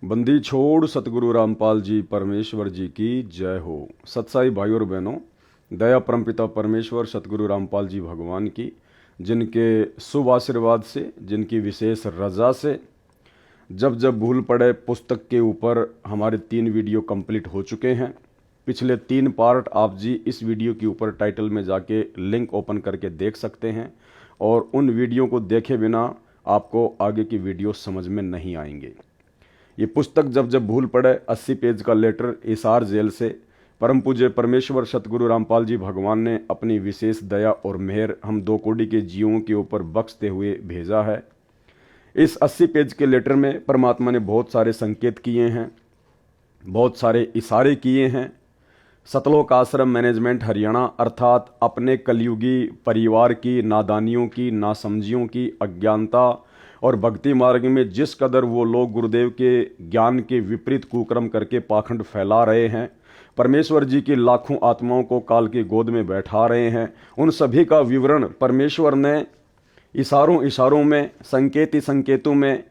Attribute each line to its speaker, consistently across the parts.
Speaker 1: बंदी छोड़ सतगुरु रामपाल जी परमेश्वर जी की जय हो। सत्साई भाइयों और बहनों, दया परमपिता परमेश्वर सतगुरु रामपाल जी भगवान की, जिनके शुभ आशीर्वाद से, जिनकी विशेष रजा से जब जब भूल पड़े पुस्तक के ऊपर हमारे 3 वीडियो कंप्लीट हो चुके हैं। पिछले 3 पार्ट आप जी इस वीडियो के ऊपर टाइटल में जाके लिंक ओपन करके देख सकते हैं, और उन वीडियो को देखे बिना आपको आगे की वीडियो समझ में नहीं आएंगे। ये पुस्तक जब जब भूल पड़े 80 पेज का लेटर हिसार जेल से परम पूज्य परमेश्वर सतगुरु रामपाल जी भगवान ने अपनी विशेष दया और मेहर हम 2 कोटि के जीवों के ऊपर बख्शते हुए भेजा है। इस 80 पेज के लेटर में परमात्मा ने बहुत सारे संकेत किए हैं, बहुत सारे इशारे किए हैं। सतलोक आश्रम मैनेजमेंट हरियाणा अर्थात अपने कलयुगी परिवार की नादानियों की, नासमझियों की, अज्ञानता और भक्ति मार्ग में जिस कदर वो लोग गुरुदेव के ज्ञान के विपरीत कुकर्म करके पाखंड फैला रहे हैं, परमेश्वर जी की लाखों आत्माओं को काल की गोद में बैठा रहे हैं, उन सभी का विवरण परमेश्वर ने इशारों इशारों में, संकेती संकेतों में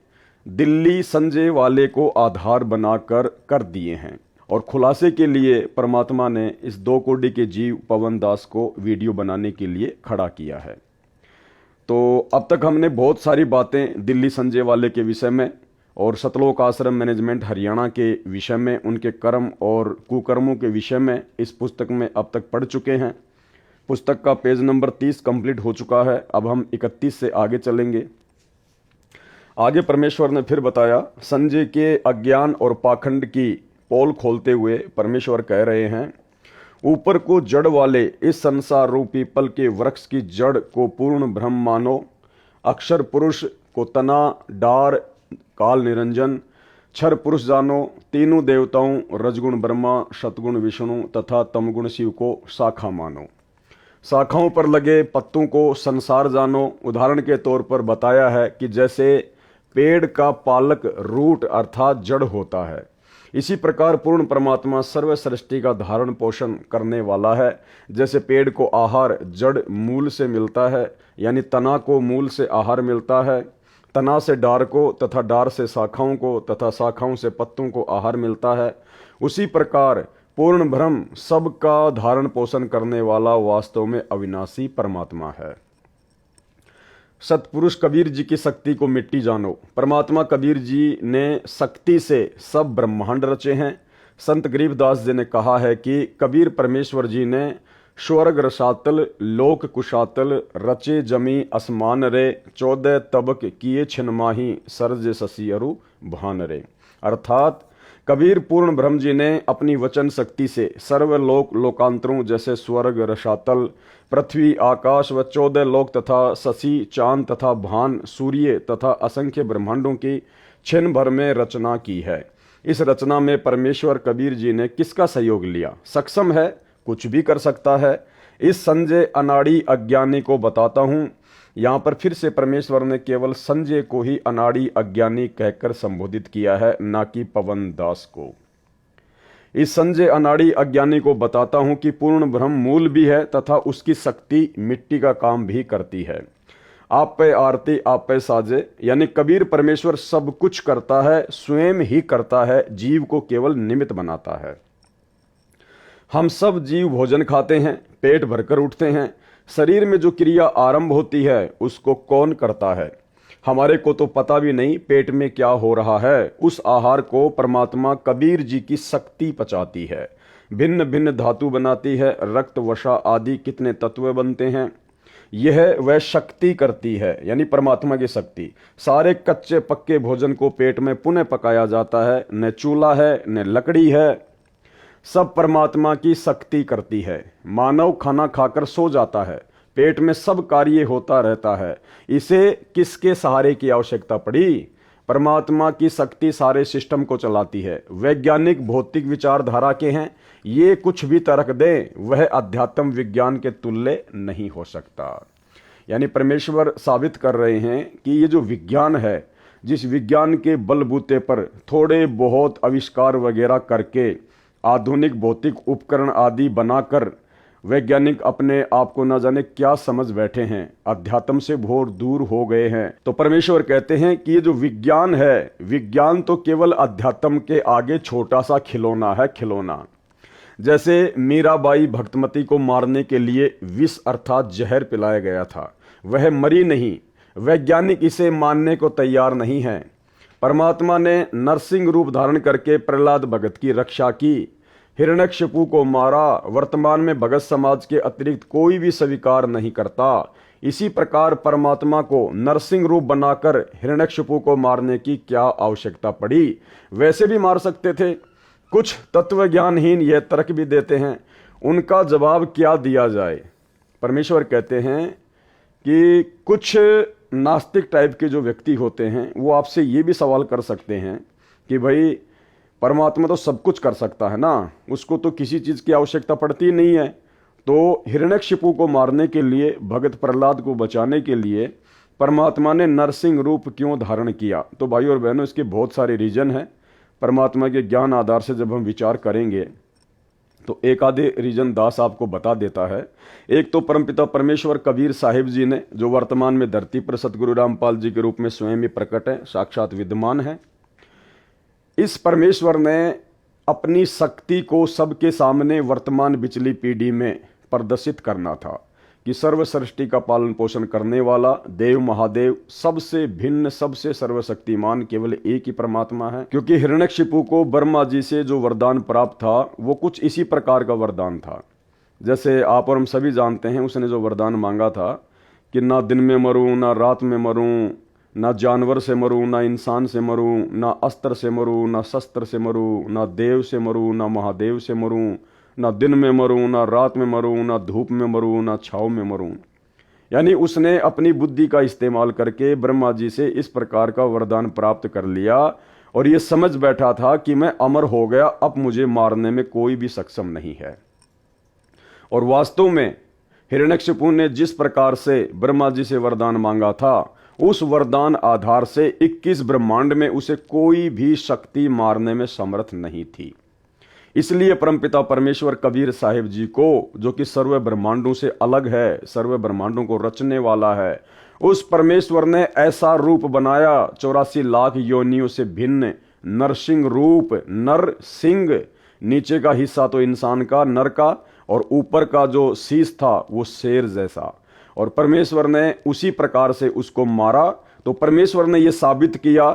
Speaker 1: दिल्ली संजय वाले को आधार बनाकर कर दिए हैं। और खुलासे के लिए परमात्मा ने इस 2 कोटि के जीव पवन दास को वीडियो बनाने के लिए खड़ा किया है। तो अब तक हमने बहुत सारी बातें दिल्ली संजय वाले के विषय में और सतलोक आश्रम मैनेजमेंट हरियाणा के विषय में, उनके कर्म और कुकर्मों के विषय में इस पुस्तक में अब तक पढ़ चुके हैं। पुस्तक का पेज नंबर 30 कंप्लीट हो चुका है। अब हम 31 से आगे चलेंगे। आगे परमेश्वर ने फिर बताया, संजय के अज्ञान और पाखंड की पोल खोलते हुए परमेश्वर कह रहे हैं, ऊपर को जड़ वाले इस संसार रूपी पल के वृक्ष की जड़ को पूर्ण ब्रह्म मानो। अक्षर पुरुष को तना, डार, काल निरंजन, क्षर पुरुष जानो। तीनों देवताओं रजगुण ब्रह्मा, सतगुण विष्णु तथा तमगुण शिव को शाखा मानो। शाखाओं पर लगे पत्तों को संसार जानो। उदाहरण के तौर पर बताया है कि जैसे पेड़ का पालक रूट अर्थात जड़ होता है, इसी प्रकार पूर्ण परमात्मा सर्व सृष्टि का धारण पोषण करने वाला है। जैसे पेड़ को आहार जड़ मूल से मिलता है, यानी तना को मूल से आहार मिलता है, तना से डार को तथा डार से शाखाओं को तथा शाखाओं से पत्तों को आहार मिलता है, उसी प्रकार पूर्ण ब्रह्म सबका धारण पोषण करने वाला वास्तव में अविनाशी परमात्मा है। सतपुरुष कबीर जी की शक्ति को मिट्टी जानो। परमात्मा कबीर जी ने शक्ति से सब ब्रह्मांड रचे हैं। संत गरीबदास जी ने कहा है कि कबीर परमेश्वर जी ने स्वर्ग रसातल लोक कुशातल रचे जमी असमान रे 14 तबक किए छिन्माही सरज शशि अरु भान रे। अर्थात कबीर पूर्ण ब्रह्म जी ने अपनी वचन शक्ति से सर्वलोक लोकांतरों जैसे स्वर्ग रसातल, पृथ्वी, आकाश व 14 लोक तथा शशि, चांद तथा भान, सूर्य तथा असंख्य ब्रह्मांडों की क्षण भर में रचना की है। इस रचना में परमेश्वर कबीर जी ने किसका सहयोग लिया? सक्षम है, कुछ भी कर सकता है। इस संजय अनाड़ी अज्ञानी को बताता हूं। यहाँ पर फिर से परमेश्वर ने केवल संजय को ही अनाड़ी अज्ञानी कहकर संबोधित किया है, ना कि पवन दास को। इस संजय अनाड़ी अज्ञानी को बताता हूं कि पूर्ण ब्रह्म मूल भी है तथा उसकी शक्ति मिट्टी का काम भी करती है। आप पे आरती आप पे साजे, यानी कबीर परमेश्वर सब कुछ करता है, स्वयं ही करता है, जीव को केवल निमित्त बनाता है। हम सब जीव भोजन खाते हैं, पेट भरकर उठते हैं। शरीर में जो क्रिया आरंभ होती है उसको कौन करता है? हमारे को तो पता भी नहीं पेट में क्या हो रहा है। उस आहार को परमात्मा कबीर जी की शक्ति पचाती है, भिन्न भिन्न धातु बनाती है, रक्त वसा आदि कितने तत्व बनते हैं, यह वह शक्ति करती है, यानी परमात्मा की शक्ति। सारे कच्चे पक्के भोजन को पेट में पुनः पकाया जाता है, न चूल्हा है न लकड़ी है, सब परमात्मा की शक्ति करती है। मानव खाना खाकर सो जाता है, पेट में सब कार्य होता रहता है, इसे किसके सहारे की आवश्यकता पड़ी? परमात्मा की शक्ति सारे सिस्टम को चलाती है। वैज्ञानिक भौतिक विचारधारा के हैं, ये कुछ भी तर्क दें, वह अध्यात्म विज्ञान के तुल्य नहीं हो सकता। यानी परमेश्वर साबित कर रहे हैं कि ये जो विज्ञान है, जिस विज्ञान के बलबूते पर थोड़े बहुत आविष्कार वगैरह करके आधुनिक भौतिक उपकरण आदि बनाकर वैज्ञानिक अपने आप को न जाने क्या समझ बैठे हैं, अध्यात्म से घोर दूर हो गए हैं। तो परमेश्वर कहते हैं कि ये जो विज्ञान है, विज्ञान तो केवल अध्यात्म के आगे छोटा सा खिलौना है, खिलौना। जैसे मीराबाई भक्तमती को मारने के लिए विष अर्थात जहर पिलाया गया था, वह मरी नहीं। वैज्ञानिक इसे मानने को तैयार नहीं है। परमात्मा ने नरसिंह रूप धारण करके प्रहलाद भगत की रक्षा की, हिरण्यकशिपु को मारा। वर्तमान में भगत समाज के अतिरिक्त कोई भी स्वीकार नहीं करता। इसी प्रकार परमात्मा को नरसिंह रूप बनाकर हिरण्यकशिपु को मारने की क्या आवश्यकता पड़ी? वैसे भी मार सकते थे। कुछ तत्वज्ञानहीन यह तर्क भी देते हैं, उनका जवाब क्या दिया जाए? परमेश्वर कहते हैं कि कुछ नास्तिक टाइप के जो व्यक्ति होते हैं वो आपसे ये भी सवाल कर सकते हैं कि भाई परमात्मा तो सब कुछ कर सकता है ना, उसको तो किसी चीज़ की आवश्यकता पड़ती नहीं है। तो हिरण्यकशिपु को मारने के लिए, भगत प्रहलाद को बचाने के लिए परमात्मा ने नरसिंह रूप क्यों धारण किया? तो भाइयों और बहनों, इसके बहुत सारे रीजन हैं। परमात्मा के ज्ञान आधार से जब हम विचार करेंगे तो एक आधे रीजन दास आपको बता देता है। एक तो परमपिता परमेश्वर कबीर साहिब जी ने, जो वर्तमान में धरती पर सतगुरु रामपाल जी के रूप में स्वयं ही प्रकट है, साक्षात विद्यमान है। इस परमेश्वर ने अपनी शक्ति को सबके सामने वर्तमान बिचली पीढ़ी में प्रदर्शित करना था कि सर्व सृष्टि का पालन पोषण करने वाला देव महादेव, सबसे भिन्न, सबसे सर्वशक्तिमान केवल एक ही परमात्मा है। क्योंकि हिरण्यकशिपु को ब्रह्मा जी से जो वरदान प्राप्त था वो कुछ इसी प्रकार का वरदान था। जैसे आप और हम सभी जानते हैं, उसने जो वरदान मांगा था कि ना दिन में मरूं, ना रात में मरूं, ना जानवर से मरूं, ना इंसान से मरूं, ना अस्त्र से मरूं, ना शस्त्र से मरूं, ना देव से मरूं, ना महादेव से मरूं, ना दिन में मरूं, ना रात में मरूं, ना धूप में मरूं, ना छाव में मरूं। यानी उसने अपनी बुद्धि का इस्तेमाल करके ब्रह्मा जी से इस प्रकार का वरदान प्राप्त कर लिया और ये समझ बैठा था कि मैं अमर हो गया, अब मुझे मारने में कोई भी सक्षम नहीं है। और वास्तव में हिरण्यकशिपु ने जिस प्रकार से ब्रह्मा जी से वरदान मांगा था, उस वरदान आधार से 21 ब्रह्मांड में उसे कोई भी शक्ति मारने में समर्थ नहीं थी। इसलिए परमपिता परमेश्वर कबीर साहिब जी को, जो कि सर्व ब्रह्मांडों से अलग है, सर्व ब्रह्मांडों को रचने वाला है, उस परमेश्वर ने ऐसा रूप बनाया 84 लाख योनियों से भिन्न नरसिंह रूप। नर सिंह, नीचे का हिस्सा तो इंसान का, नर का, और ऊपर का जो शीश था वो शेर जैसा। और परमेश्वर ने उसी प्रकार से उसको मारा। तो परमेश्वर ने यह साबित किया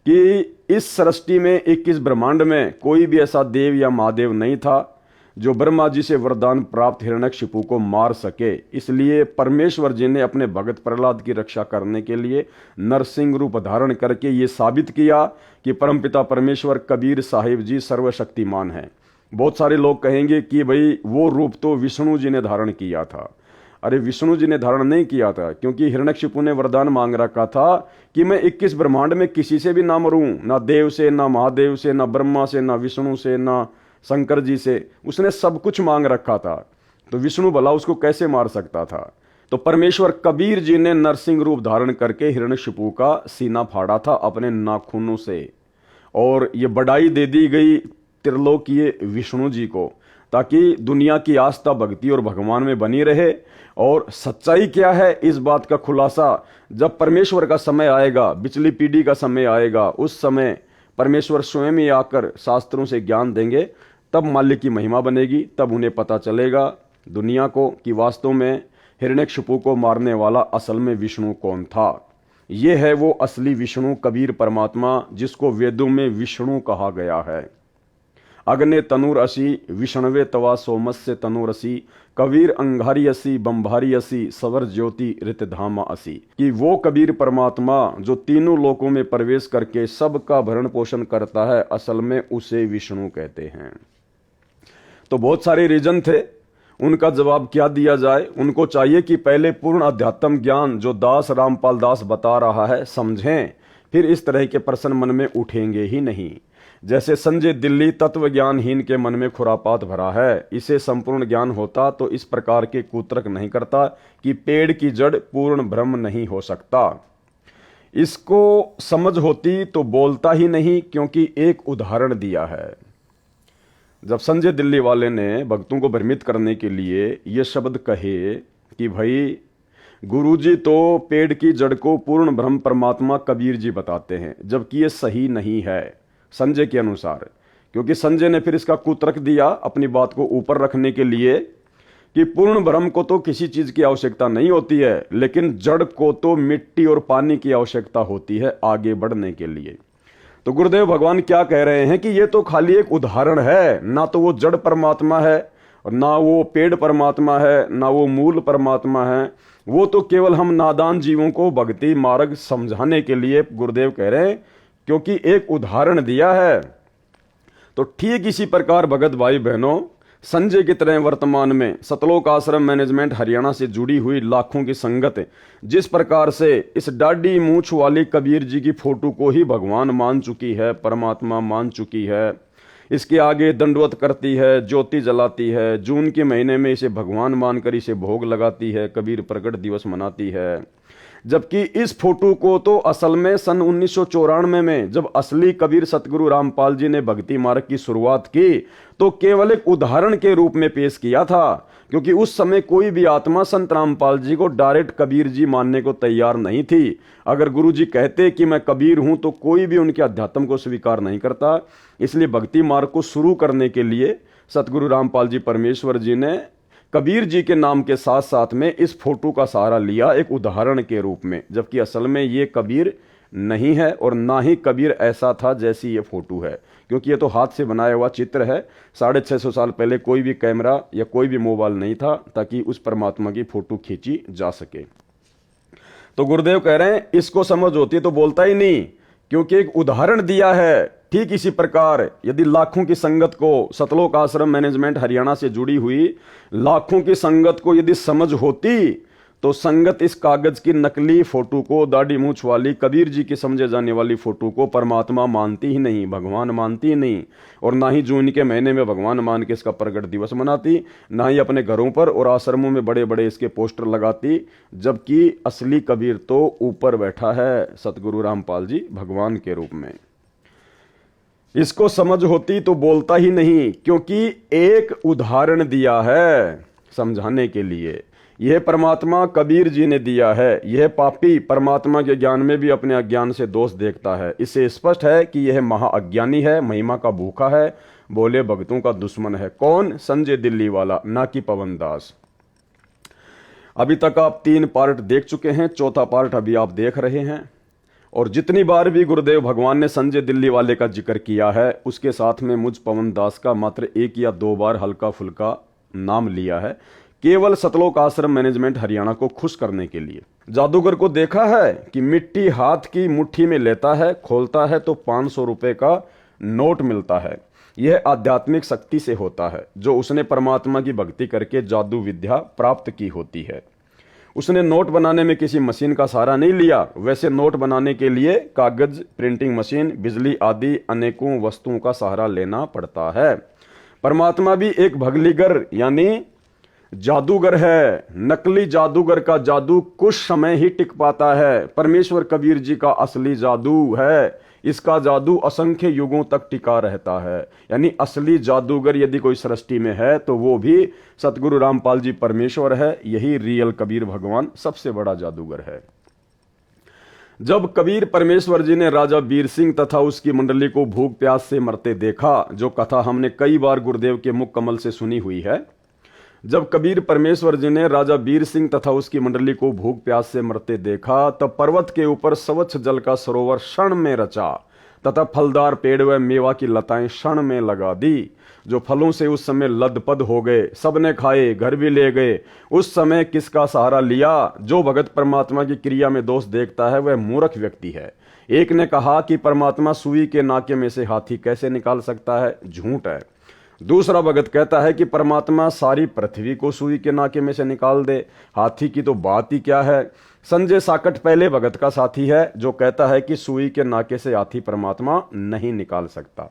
Speaker 1: कि इस सृष्टि में 21 ब्रह्मांड में कोई भी ऐसा देव या महादेव नहीं था जो ब्रह्मा जी से वरदान प्राप्त हिरण्यकशिपु को मार सके। इसलिए परमेश्वर जी ने अपने भगत प्रहलाद की रक्षा करने के लिए नरसिंह रूप धारण करके ये साबित किया कि परमपिता परमेश्वर कबीर साहिब जी सर्वशक्तिमान हैं। बहुत सारे लोग कहेंगे कि भाई वो रूप तो विष्णु जी ने धारण किया था। अरे विष्णु जी ने धारण नहीं किया था, क्योंकि हिरण्यकशिपु ने वरदान मांग रखा था कि मैं 21 ब्रह्मांड में किसी से भी ना मरूं, ना देव से, ना महादेव से, ना ब्रह्मा से, ना विष्णु से, ना शंकर जी से। उसने सब कुछ मांग रखा था, तो विष्णु भला उसको कैसे मार सकता था? तो परमेश्वर कबीर जी ने नरसिंह रूप धारण करके हिरण्यकशिपु का सीना फाड़ा था अपने नाखूनों से। और ये बढ़ाई दे दी गई त्रिलोकीय विष्णु जी को, ताकि दुनिया की आस्था, भक्ति और भगवान में बनी रहे। और सच्चाई क्या है, इस बात का खुलासा जब परमेश्वर का समय आएगा, बिचली पीढ़ी का समय आएगा, उस समय परमेश्वर स्वयं ही आकर शास्त्रों से ज्ञान देंगे, तब मालिक की महिमा बनेगी। तब उन्हें पता चलेगा दुनिया को कि वास्तव में हिरण्यकशिपु को मारने वाला असल में विष्णु कौन था। ये है वो असली विष्णु, कबीर परमात्मा, जिसको वेदों में विष्णु कहा गया है। अग्ने तनुर असी, विष्णवे तवा सोमस्य तनुर असी, कबीर अंगारी असी, बंभारी असी, सवर ज्योति ऋतधामा असी। कि वो कबीर परमात्मा जो तीनों लोकों में प्रवेश करके सबका भरण पोषण करता है, असल में उसे विष्णु कहते हैं। तो बहुत सारे रीजन थे, उनका जवाब क्या दिया जाए? उनको चाहिए कि पहले पूर्ण अध्यात्म ज्ञान जो दास रामपाल दास बता रहा है समझें, फिर इस तरह के प्रश्न मन में उठेंगे ही नहीं। जैसे संजय दिल्ली तत्व ज्ञानहीन के मन में खुरापात भरा है, इसे संपूर्ण ज्ञान होता तो इस प्रकार के कुतर्क नहीं करता कि पेड़ की जड़ पूर्ण ब्रह्म नहीं हो सकता। इसको समझ होती तो बोलता ही नहीं, क्योंकि एक उदाहरण दिया है। जब संजय दिल्ली वाले ने भक्तों को भ्रमित करने के लिए ये शब्द कहे कि भाई गुरुजी तो पेड़ की जड़ को पूर्ण ब्रह्म परमात्मा कबीर जी बताते हैं, जबकि ये सही नहीं है संजय के अनुसार। क्योंकि संजय ने फिर इसका कुतर्क दिया अपनी बात को ऊपर रखने के लिए कि पूर्ण ब्रह्म को तो किसी चीज की आवश्यकता नहीं होती है, लेकिन जड़ को तो मिट्टी और पानी की आवश्यकता होती है आगे बढ़ने के लिए। तो गुरुदेव भगवान क्या कह रहे हैं कि ये तो खाली एक उदाहरण है, ना तो वो जड़ परमात्मा है और ना वो पेड़ परमात्मा है, ना वो मूल परमात्मा है। वो तो केवल हम नादान जीवों को भक्ति मार्ग समझाने के लिए गुरुदेव कह रहे हैं, क्योंकि एक उदाहरण दिया है। तो ठीक इसी प्रकार भगत भाई बहनों, संजय की तरह वर्तमान में सतलोक आश्रम मैनेजमेंट हरियाणा से जुड़ी हुई लाखों की संगत जिस प्रकार से इस डाडी मूछ वाली कबीर जी की फोटो को ही भगवान मान चुकी है, परमात्मा मान चुकी है, इसके आगे दंडवत करती है, ज्योति जलाती है, जून के महीने में इसे भगवान मानकर इसे भोग लगाती है, कबीर प्रकट दिवस मनाती है। जबकि इस फोटो को तो असल में सन 1994 में जब असली कबीर सतगुरु रामपाल जी ने भक्ति मार्ग की शुरुआत की तो केवल एक उदाहरण के रूप में पेश किया था, क्योंकि उस समय कोई भी आत्मा संत रामपाल जी को डायरेक्ट कबीर जी मानने को तैयार नहीं थी। अगर गुरु जी कहते कि मैं कबीर हूं तो कोई भी उनके अध्यात्म को स्वीकार नहीं करता। इसलिए भक्ति मार्ग को शुरू करने के लिए सतगुरु रामपाल जी परमेश्वर जी ने कबीर जी के नाम के साथ साथ में इस फोटो का सहारा लिया एक उदाहरण के रूप में, जबकि असल में ये कबीर नहीं है और ना ही कबीर ऐसा था जैसी ये फोटो है, क्योंकि ये तो हाथ से बनाया हुआ चित्र है। 650 साल पहले कोई भी कैमरा या कोई भी मोबाइल नहीं था ताकि उस परमात्मा की फोटो खींची जा सके। तो गुरुदेव कह रहे हैं इसको समझ होती तो बोलता ही नहीं, क्योंकि एक उदाहरण दिया है। ठीक इसी प्रकार यदि लाखों की संगत को, सतलोक आश्रम मैनेजमेंट हरियाणा से जुड़ी हुई लाखों की संगत को यदि समझ होती तो संगत इस कागज की नकली फोटो को, दाढ़ी मूछ वाली कबीर जी की समझे जाने वाली फोटो को परमात्मा मानती ही नहीं, भगवान मानती ही नहीं, और ना ही जून के महीने में भगवान मान के इसका प्रकट दिवस मनाती, ना ही अपने घरों पर और आश्रमों में बड़े बड़े इसके पोस्टर लगाती। जबकि असली कबीर तो ऊपर बैठा है सतगुरु रामपाल जी भगवान के रूप में। इसको समझ होती तो बोलता ही नहीं, क्योंकि एक उदाहरण दिया है समझाने के लिए। यह परमात्मा कबीर जी ने दिया है। यह पापी परमात्मा के ज्ञान में भी अपने अज्ञान से दोष देखता है। इससे स्पष्ट है कि यह महाअज्ञानी है, महिमा का भूखा है, बोले भक्तों का दुश्मन है। कौन? संजय दिल्ली वाला, ना कि पवन दास। अभी तक आप 3 पार्ट देख चुके हैं, चौथा पार्ट अभी आप देख रहे हैं। और जितनी बार भी गुरुदेव भगवान ने संजय दिल्ली वाले का जिक्र किया है उसके साथ में मुझ पवन दास का मात्र 1 या 2 बार हल्का फुल्का नाम लिया है, केवल सतलोक आश्रम मैनेजमेंट हरियाणा को खुश करने के लिए। जादूगर को देखा है कि मिट्टी हाथ की मुट्ठी में लेता है, खोलता है तो 500 रुपए का नोट मिलता है। यह आध्यात्मिक शक्ति से होता है जो उसने परमात्मा की भक्ति करके जादू विद्या प्राप्त की होती है। उसने नोट बनाने में किसी मशीन का सहारा नहीं लिया। वैसे नोट बनाने के लिए कागज, प्रिंटिंग मशीन, बिजली आदि अनेकों वस्तुओं का सहारा लेना पड़ता है। परमात्मा भी एक भगलीगर यानी जादूगर है। नकली जादूगर का जादू कुछ समय ही टिक पाता है। परमेश्वर कबीर जी का असली जादू है, इसका जादू असंख्य युगों तक टिका रहता है। यानी असली जादूगर यदि कोई सृष्टि में है तो वो भी सतगुरु रामपाल जी परमेश्वर है। यही रियल कबीर भगवान सबसे बड़ा जादूगर है। जब कबीर परमेश्वर जी ने राजा बीर सिंह तथा उसकी मंडली को भूख प्यास से मरते देखा, जो कथा हमने कई बार गुरुदेव के मुख कमल से सुनी हुई है, जब कबीर परमेश्वर जी ने राजा बीर सिंह तथा उसकी मंडली को भूख प्यास से मरते देखा, तब पर्वत के ऊपर स्वच्छ जल का सरोवर क्षण में रचा तथा फलदार पेड़ व मेवा की लताएं क्षण में लगा दी, जो फलों से उस समय लदपद हो गए। सबने खाए, घर भी ले गए। उस समय किसका सहारा लिया? जो भगत परमात्मा की क्रिया में दोष देखता है वह मूर्ख व्यक्ति है। एक ने कहा कि परमात्मा सुई के नाके में से हाथी कैसे निकाल सकता है? झूठ है। दूसरा भगत कहता है कि परमात्मा सारी पृथ्वी को सुई के नाके में से निकाल दे। हाथी की तो बात ही क्या है। संजय साकट पहले भगत का साथी है जो कहता है कि सुई के नाके से हाथी परमात्मा नहीं निकाल सकता।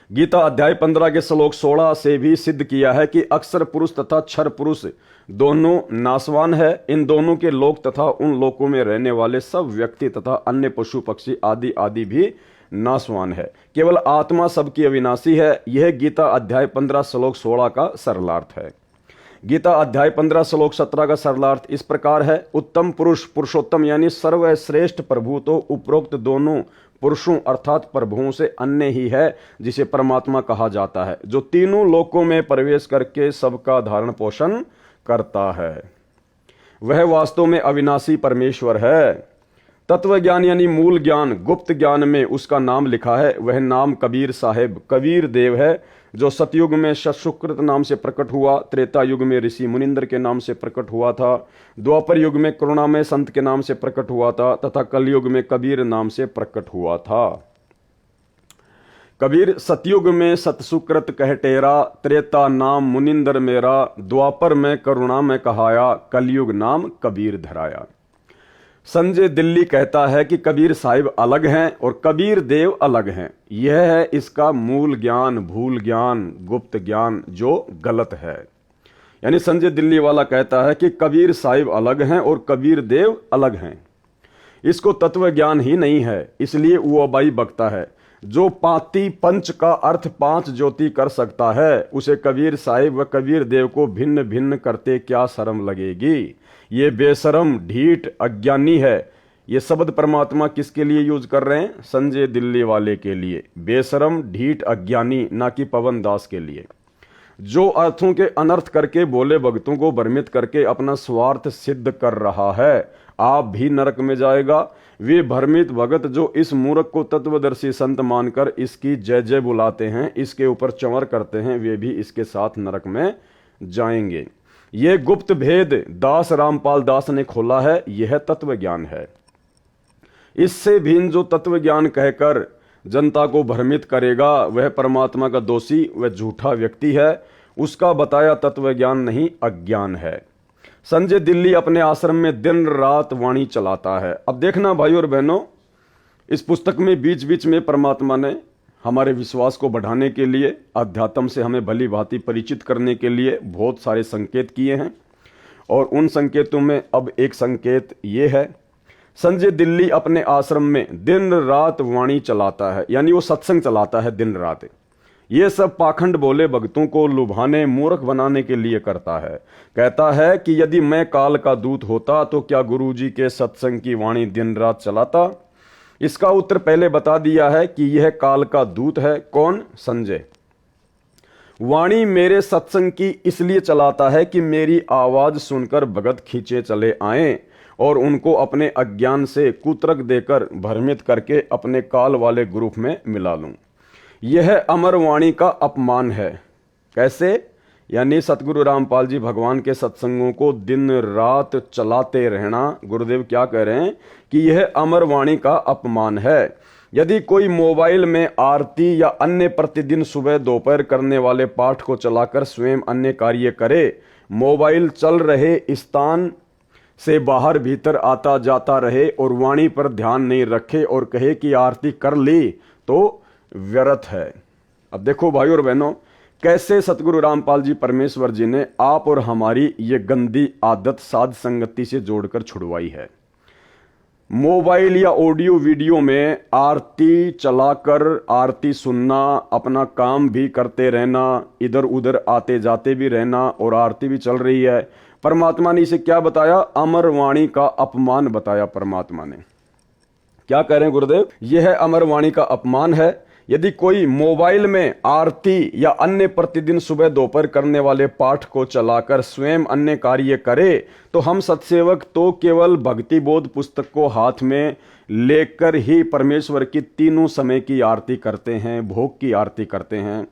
Speaker 1: गीता अध्याय 15 के श्लोक 16 से भी सिद्ध किया है कि अक्षर पुरुष तथा क्षर पुरुष दोनों नाशवान है। इन दोनों के लोक तथा उन लोकों में रहने वाले सब व्यक्ति तथा अन्य पशु पक्षी आदि आदि भी नाशवान है, केवल आत्मा सबकी अविनाशी है। यह गीता अध्याय 15 श्लोक 16 का सरलार्थ है। गीता अध्याय 15 श्लोक 17 का सरलार्थ इस प्रकार है। उत्तम पुरुष, पुरुषोत्तम यानी सर्वश्रेष्ठ प्रभु तो उपरोक्त दोनों पुरुषों अर्थात प्रभुओं से अन्य ही है, जिसे परमात्मा कहा जाता है, जो तीनों लोकों में प्रवेश करके सबका धारण पोषण करता है। वह वास्तव में अविनाशी परमेश्वर है। तत्व ज्ञान यानी मूल ज्ञान, गुप्त ज्ञान में उसका नाम लिखा है। वह नाम कबीर साहेब, कबीर देव है, जो सतयुग में सत्सुकृत नाम से प्रकट हुआ, त्रेता युग में ऋषि मुनिंद्र के नाम से प्रकट हुआ था, द्वापर युग में करुणामय संत के नाम से प्रकट हुआ था तथा कलयुग में कबीर नाम से प्रकट हुआ था। कबीर सतयुग में सतसुकृत कह टेरा, त्रेता नाम मुनिंदर मेरा, द्वापर में करुणा में कहाया, कलयुग नाम कबीर धराया। संजय दिल्ली कहता है कि कबीर साहिब अलग हैं और कबीर देव अलग हैं। यह है इसका मूल ज्ञान, भूल ज्ञान, गुप्त ज्ञान जो गलत है। यानी संजय दिल्ली वाला कहता है कि कबीर साहिब अलग हैं और कबीर देव अलग हैं। इसको तत्व ज्ञान ही नहीं है, इसलिए वो अबाई बकता है। जो पाती पंच का अर्थ पांच ज्योति कर सकता है, उसे कबीर साहिब व कबीर देव को भिन्न भिन्न करते क्या शर्म लगेगी। ये बेशरम, ढीठ, अज्ञानी है। ये शब्द परमात्मा किसके लिए यूज कर रहे हैं? संजय दिल्ली वाले के लिए। बेशरम, ढीठ, अज्ञानी, ना कि पवन दास के लिए, जो अर्थों के अनर्थ करके बोले भक्तों को भ्रमित करके अपना स्वार्थ सिद्ध कर रहा है। आप भी नरक में जाएगा। वे भ्रमित भगत जो इस मूर्ख को तत्वदर्शी संत मानकर इसकी जय जय बुलाते हैं, इसके ऊपर चंवर करते हैं, वे भी इसके साथ नरक में जाएंगे। यह गुप्त भेद दास रामपाल दास ने खोला है। यह तत्व ज्ञान है। इससे भिन्न जो तत्व ज्ञान कहकर जनता को भ्रमित करेगा, वह परमात्मा का दोषी व झूठा व्यक्ति है। उसका बताया तत्व ज्ञान नहीं, अज्ञान है। संजय दिल्ली अपने आश्रम में दिन रात वाणी चलाता है। अब देखना भाई और बहनों, इस पुस्तक में बीच बीच में परमात्मा ने हमारे विश्वास को बढ़ाने के लिए, अध्यात्म से हमें भली भांति परिचित करने के लिए बहुत सारे संकेत किए हैं। और उन संकेतों में अब एक संकेत ये है, संजय दिल्ली अपने आश्रम में दिन रात वाणी चलाता है, यानी वो सत्संग चलाता है दिन रात। ये सब पाखंड बोले भक्तों को लुभाने, मूर्ख बनाने के लिए करता है। कहता है कि यदि मैं काल का दूत होता तो क्या गुरुजी के सत्संग की वाणी दिन रात चलाता? इसका उत्तर पहले बता दिया है कि यह काल का दूत है। कौन? संजय। वाणी मेरे सत्संग की इसलिए चलाता है कि मेरी आवाज सुनकर भगत खींचे चले आए और उनको अपने अज्ञान से कुतर्क देकर भ्रमित करके अपने काल वाले ग्रुप में मिला लूं। यह अमर वाणी का अपमान है। कैसे? यानी सतगुरु रामपाल जी भगवान के सत्संगों को दिन रात चलाते रहना। गुरुदेव क्या कह रहे हैं कि यह अमर वाणी का अपमान है। यदि कोई मोबाइल में आरती या अन्य प्रतिदिन सुबह दोपहर करने वाले पाठ को चलाकर स्वयं अन्य कार्य करे, मोबाइल चल रहे स्थान से बाहर भीतर आता जाता रहे और वाणी पर ध्यान नहीं रखे और कहे कि आरती कर ली, तो व्यर्थ है। अब देखो भाई और बहनों, कैसे सतगुरु रामपाल जी परमेश्वर जी ने आप और हमारी ये गंदी आदत साध संगति से जोड़कर छुड़वाई है। मोबाइल या ऑडियो वीडियो में आरती चलाकर आरती सुनना, अपना काम भी करते रहना, इधर उधर आते जाते भी रहना और आरती भी चल रही है। परमात्मा ने इसे क्या बताया? अमर वाणी का अपमान बताया। परमात्मा ने क्या कह रहे हैं गुरुदेव? यह अमर वाणी का अपमान है। यदि कोई मोबाइल में आरती या अन्य प्रतिदिन सुबह दोपहर करने वाले पाठ को चलाकर स्वयं अन्य कार्य करे, तो हम सत्सेवक तो केवल भक्ति बोध पुस्तक को हाथ में लेकर ही परमेश्वर की तीनों समय की आरती करते हैं, भोग की आरती करते हैं।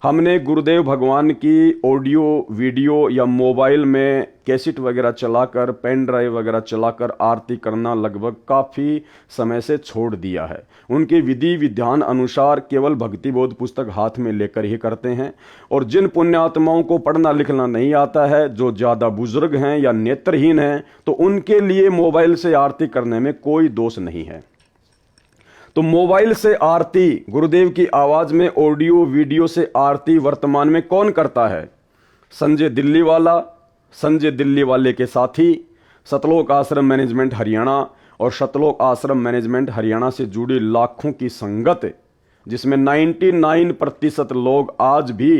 Speaker 1: हमने गुरुदेव भगवान की ऑडियो वीडियो या मोबाइल में कैसेट वगैरह चलाकर, पेन ड्राइव वगैरह चलाकर आरती करना लगभग काफ़ी समय से छोड़ दिया है। उनके विधि विधान अनुसार केवल भक्ति बोध पुस्तक हाथ में लेकर ही करते हैं। और जिन पुण्यात्माओं को पढ़ना लिखना नहीं आता है, जो ज़्यादा बुजुर्ग हैं या नेत्रहीन हैं, तो उनके लिए मोबाइल से आरती करने में कोई दोष नहीं है। तो मोबाइल से आरती, गुरुदेव की आवाज में ऑडियो वीडियो से आरती वर्तमान में कौन करता है? संजय दिल्ली वाला, संजय दिल्ली वाले के साथी, सतलोक आश्रम मैनेजमेंट हरियाणा और सतलोक आश्रम मैनेजमेंट हरियाणा से जुड़ी लाखों की संगत, जिसमें 99% लोग आज भी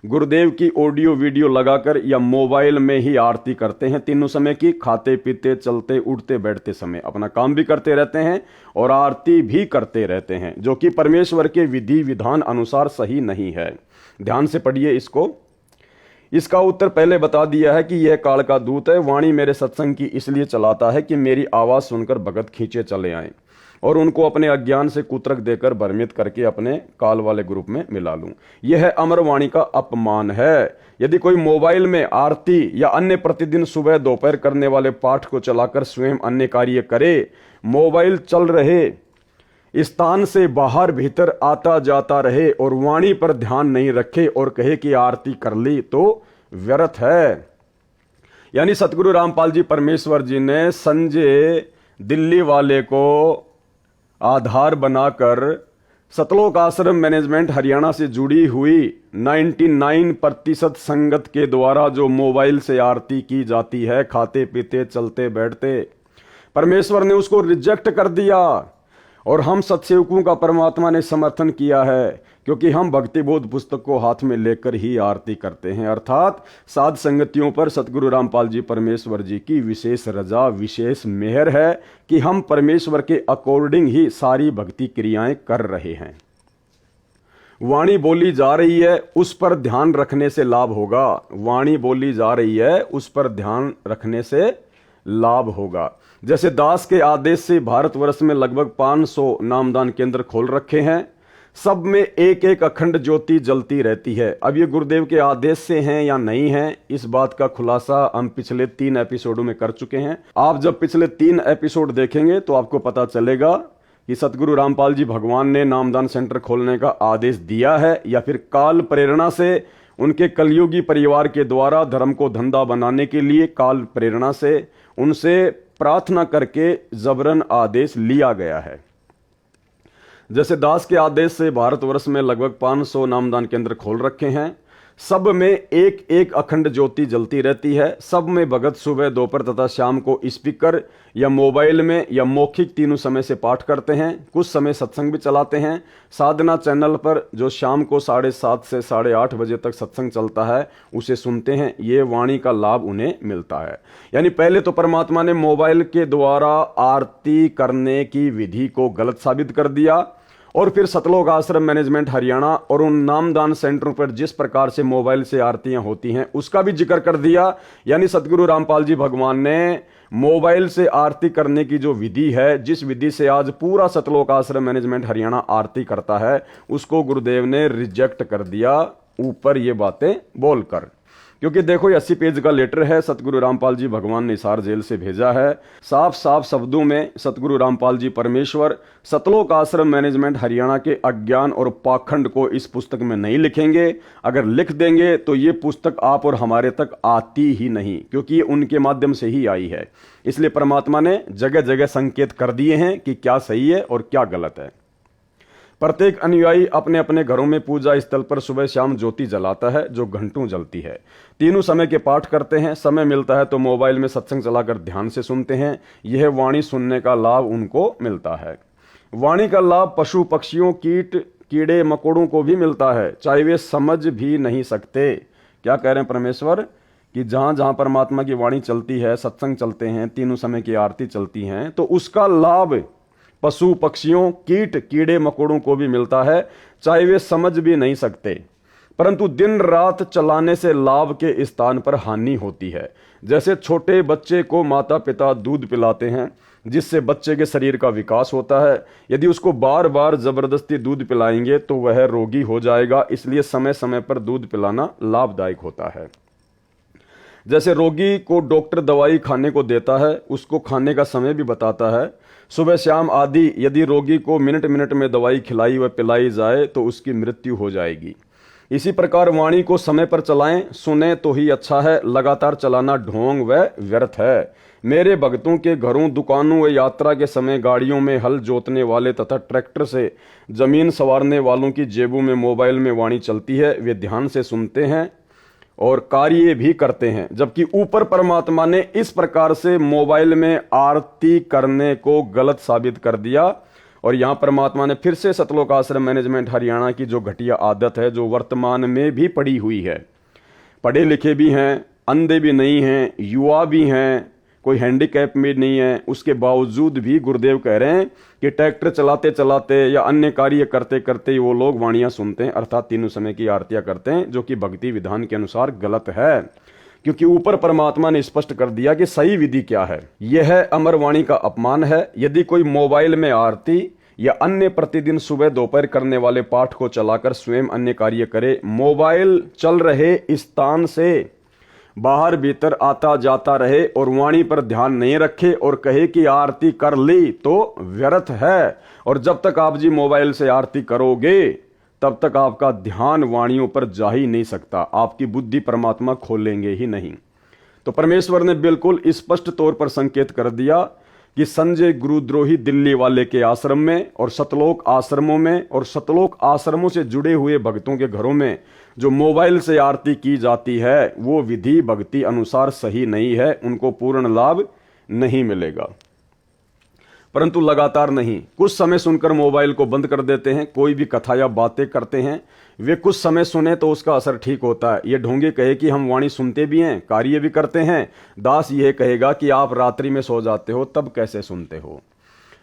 Speaker 1: गुरुदेव की ऑडियो वीडियो लगाकर या मोबाइल में ही आरती करते हैं। तीनों समय की, खाते पीते चलते उठते बैठते समय अपना काम भी करते रहते हैं और आरती भी करते रहते हैं, जो कि परमेश्वर के विधि विधान अनुसार सही नहीं है। ध्यान से पढ़िए इसको। इसका उत्तर पहले बता दिया है कि यह काल का दूत है। वाणी मेरे सत्संग की इसलिए चलाता है कि मेरी आवाज सुनकर भगत खींचे चले आए और उनको अपने अज्ञान से कुतरक देकर भ्रमित करके अपने काल वाले ग्रुप में मिला लूं। यह अमर वाणी का अपमान है। यदि कोई मोबाइल में आरती या अन्य प्रतिदिन सुबह दोपहर करने वाले पाठ को चलाकर स्वयं अन्य कार्य करे, मोबाइल चल रहे स्थान से बाहर भीतर आता जाता रहे और वाणी पर ध्यान नहीं रखे और कहे कि आरती कर ली, तो व्यर्थ है। यानी सतगुरु रामपाल जी परमेश्वर जी ने संजय दिल्ली वाले को आधार बनाकर सतलोक आश्रम मैनेजमेंट हरियाणा से जुड़ी हुई 99% संगत के द्वारा जो मोबाइल से आरती की जाती है, खाते पीते चलते बैठते, परमेश्वर ने उसको रिजेक्ट कर दिया और हम सत्सेवकों का परमात्मा ने समर्थन किया है, क्योंकि हम भक्ति बोध पुस्तक को हाथ में लेकर ही आरती करते हैं। अर्थात साध संगतियों पर सतगुरु रामपाल जी परमेश्वर जी की विशेष रजा, विशेष मेहर है कि हम परमेश्वर के अकॉर्डिंग ही सारी भक्ति क्रियाएं कर रहे हैं। वाणी बोली जा रही है, उस पर ध्यान रखने से लाभ होगा। वाणी बोली जा रही है, उस पर ध्यान रखने से लाभ होगा। जैसे दास के आदेश से भारतवर्ष में लगभग 500 नामदान केंद्र खोल रखे हैं, सब में एक एक अखंड ज्योति जलती रहती है। अब ये गुरुदेव के आदेश से हैं या नहीं हैं, इस बात का खुलासा हम पिछले 3 एपिसोडों में कर चुके हैं। आप जब पिछले 3 एपिसोड देखेंगे तो आपको पता चलेगा कि सतगुरु रामपाल जी भगवान ने नामदान सेंटर खोलने का आदेश दिया है या फिर काल प्रेरणा से उनके कलयुगी परिवार के द्वारा धर्म को धंधा बनाने के लिए काल प्रेरणा से उनसे प्रार्थना करके जबरन आदेश लिया गया है। जैसे दास के आदेश से भारतवर्ष में लगभग 500 नामदान केंद्र खोल रखे हैं, सब में एक एक अखंड ज्योति जलती रहती है। सब में भगत सुबह दोपहर तथा शाम को स्पीकर या मोबाइल में या मौखिक तीनों समय से पाठ करते हैं। कुछ समय सत्संग भी चलाते हैं। साधना चैनल पर जो शाम को 7:30 से 8:30 बजे तक सत्संग चलता है, उसे सुनते हैं। ये वाणी का लाभ उन्हें मिलता है। यानी पहले तो परमात्मा ने मोबाइल के द्वारा आरती करने की विधि को गलत साबित कर दिया और फिर सतलोक आश्रम मैनेजमेंट हरियाणा और उन नामदान सेंटरों पर जिस प्रकार से मोबाइल से आरतियां होती हैं उसका भी जिक्र कर दिया। यानी सतगुरु रामपाल जी भगवान ने मोबाइल से आरती करने की जो विधि है, जिस विधि से आज पूरा सतलोक आश्रम मैनेजमेंट हरियाणा आरती करता है, उसको गुरुदेव ने रिजेक्ट कर दिया ऊपर ये बातें बोलकर। क्योंकि देखो ये 80 पेज का लेटर है, सतगुरु रामपाल जी भगवान ने हिसार जेल से भेजा है। साफ साफ शब्दों में सतगुरु रामपाल जी परमेश्वर सतलोक आश्रम मैनेजमेंट हरियाणा के अज्ञान और पाखंड को इस पुस्तक में नहीं लिखेंगे। अगर लिख देंगे तो ये पुस्तक आप और हमारे तक आती ही नहीं, क्योंकि ये उनके माध्यम से ही आई है। इसलिए परमात्मा ने जगह जगह संकेत कर दिए हैं कि क्या सही है और क्या गलत है। प्रत्येक अनुयायी अपने अपने घरों में पूजा स्थल पर सुबह शाम ज्योति जलाता है, जो घंटों जलती है। तीनों समय के पाठ करते हैं। समय मिलता है तो मोबाइल में सत्संग चलाकर ध्यान से सुनते हैं। यह वाणी सुनने का लाभ उनको मिलता है। वाणी का लाभ पशु पक्षियों, कीट कीड़े मकोड़ों को भी मिलता है, चाहे वे समझ भी नहीं सकते। क्या कह रहे हैं परमेश्वर कि जहां जहां परमात्मा की वाणी चलती है, सत्संग चलते हैं, तीनों समय की आरती चलती हैं, तो उसका लाभ पशु पक्षियों, कीट कीड़े मकोड़ों को भी मिलता है, चाहे वे समझ भी नहीं सकते। परंतु दिन रात चलाने से लाभ के स्थान पर हानि होती है। जैसे छोटे बच्चे को माता पिता दूध पिलाते हैं, जिससे बच्चे के शरीर का विकास होता है। यदि उसको बार बार जबरदस्ती दूध पिलाएंगे तो वह रोगी हो जाएगा। इसलिए समय समय पर दूध पिलाना लाभदायक होता है। जैसे रोगी को डॉक्टर दवाई खाने को देता है, उसको खाने का समय भी बताता है, सुबह शाम आदि। यदि रोगी को मिनट मिनट में दवाई खिलाई व पिलाई जाए तो उसकी मृत्यु हो जाएगी। इसी प्रकार वाणी को समय पर चलाएं, सुने तो ही अच्छा है। लगातार चलाना ढोंग व व्यर्थ है। मेरे भक्तों के घरों, दुकानों व यात्रा के समय गाड़ियों में हल जोतने वाले तथा ट्रैक्टर से जमीन संवारने वालों की जेबों में मोबाइल में वाणी चलती है। वे ध्यान से सुनते हैं और कार्य भी करते हैं। जबकि ऊपर परमात्मा ने इस प्रकार से मोबाइल में आरती करने को गलत साबित कर दिया। और यहां परमात्मा ने फिर से सतलोक आश्रम मैनेजमेंट हरियाणा की जो घटिया आदत है, जो वर्तमान में भी पड़ी हुई है, पढ़े लिखे भी हैं, अंधे भी नहीं हैं, युवा भी हैं, कोई हैंडीकैप में नहीं है, उसके बावजूद भी गुरुदेव कह रहे हैं कि ट्रैक्टर चलाते चलाते या अन्य कार्य करते करते वो लोग वाणियां सुनते हैं, अर्थात तीनों समय की आरतियां करते हैं, जो कि भक्ति विधान के अनुसार गलत है। क्योंकि ऊपर परमात्मा ने स्पष्ट कर दिया कि सही विधि क्या है। यह अमरवाणी का अपमान है। यदि कोई मोबाइल में आरती या अन्य प्रतिदिन सुबह दोपहर करने वाले पाठ को चलाकर स्वयं अन्य कार्य करे, मोबाइल चल रहे स्थान से बाहर भीतर आता जाता रहे और वाणी पर ध्यान नहीं रखे और कहे कि आरती कर ली, तो व्यर्थ है। और जब तक आप जी मोबाइल से आरती करोगे तब तक आपका ध्यान वाणियों पर जा ही नहीं सकता, आपकी बुद्धि परमात्मा खोलेंगे ही नहीं। तो परमेश्वर ने बिल्कुल स्पष्ट तौर पर संकेत कर दिया कि संजय गुरुद्रोही दिल्ली वाले के आश्रम में और सतलोक आश्रमों में और सतलोक आश्रमों से जुड़े हुए भक्तों के घरों में जो मोबाइल से आरती की जाती है, वो विधि भक्ति अनुसार सही नहीं है, उनको पूर्ण लाभ नहीं मिलेगा। परंतु लगातार नहीं, कुछ समय सुनकर मोबाइल को बंद कर देते हैं। कोई भी कथा या बातें करते हैं, वे कुछ समय सुने तो उसका असर ठीक होता है। ये ढोंगे कहे कि हम वाणी सुनते भी हैं, कार्य भी करते हैं। दास यह कहेगा कि आप रात्रि में सो जाते हो, तब कैसे सुनते हो।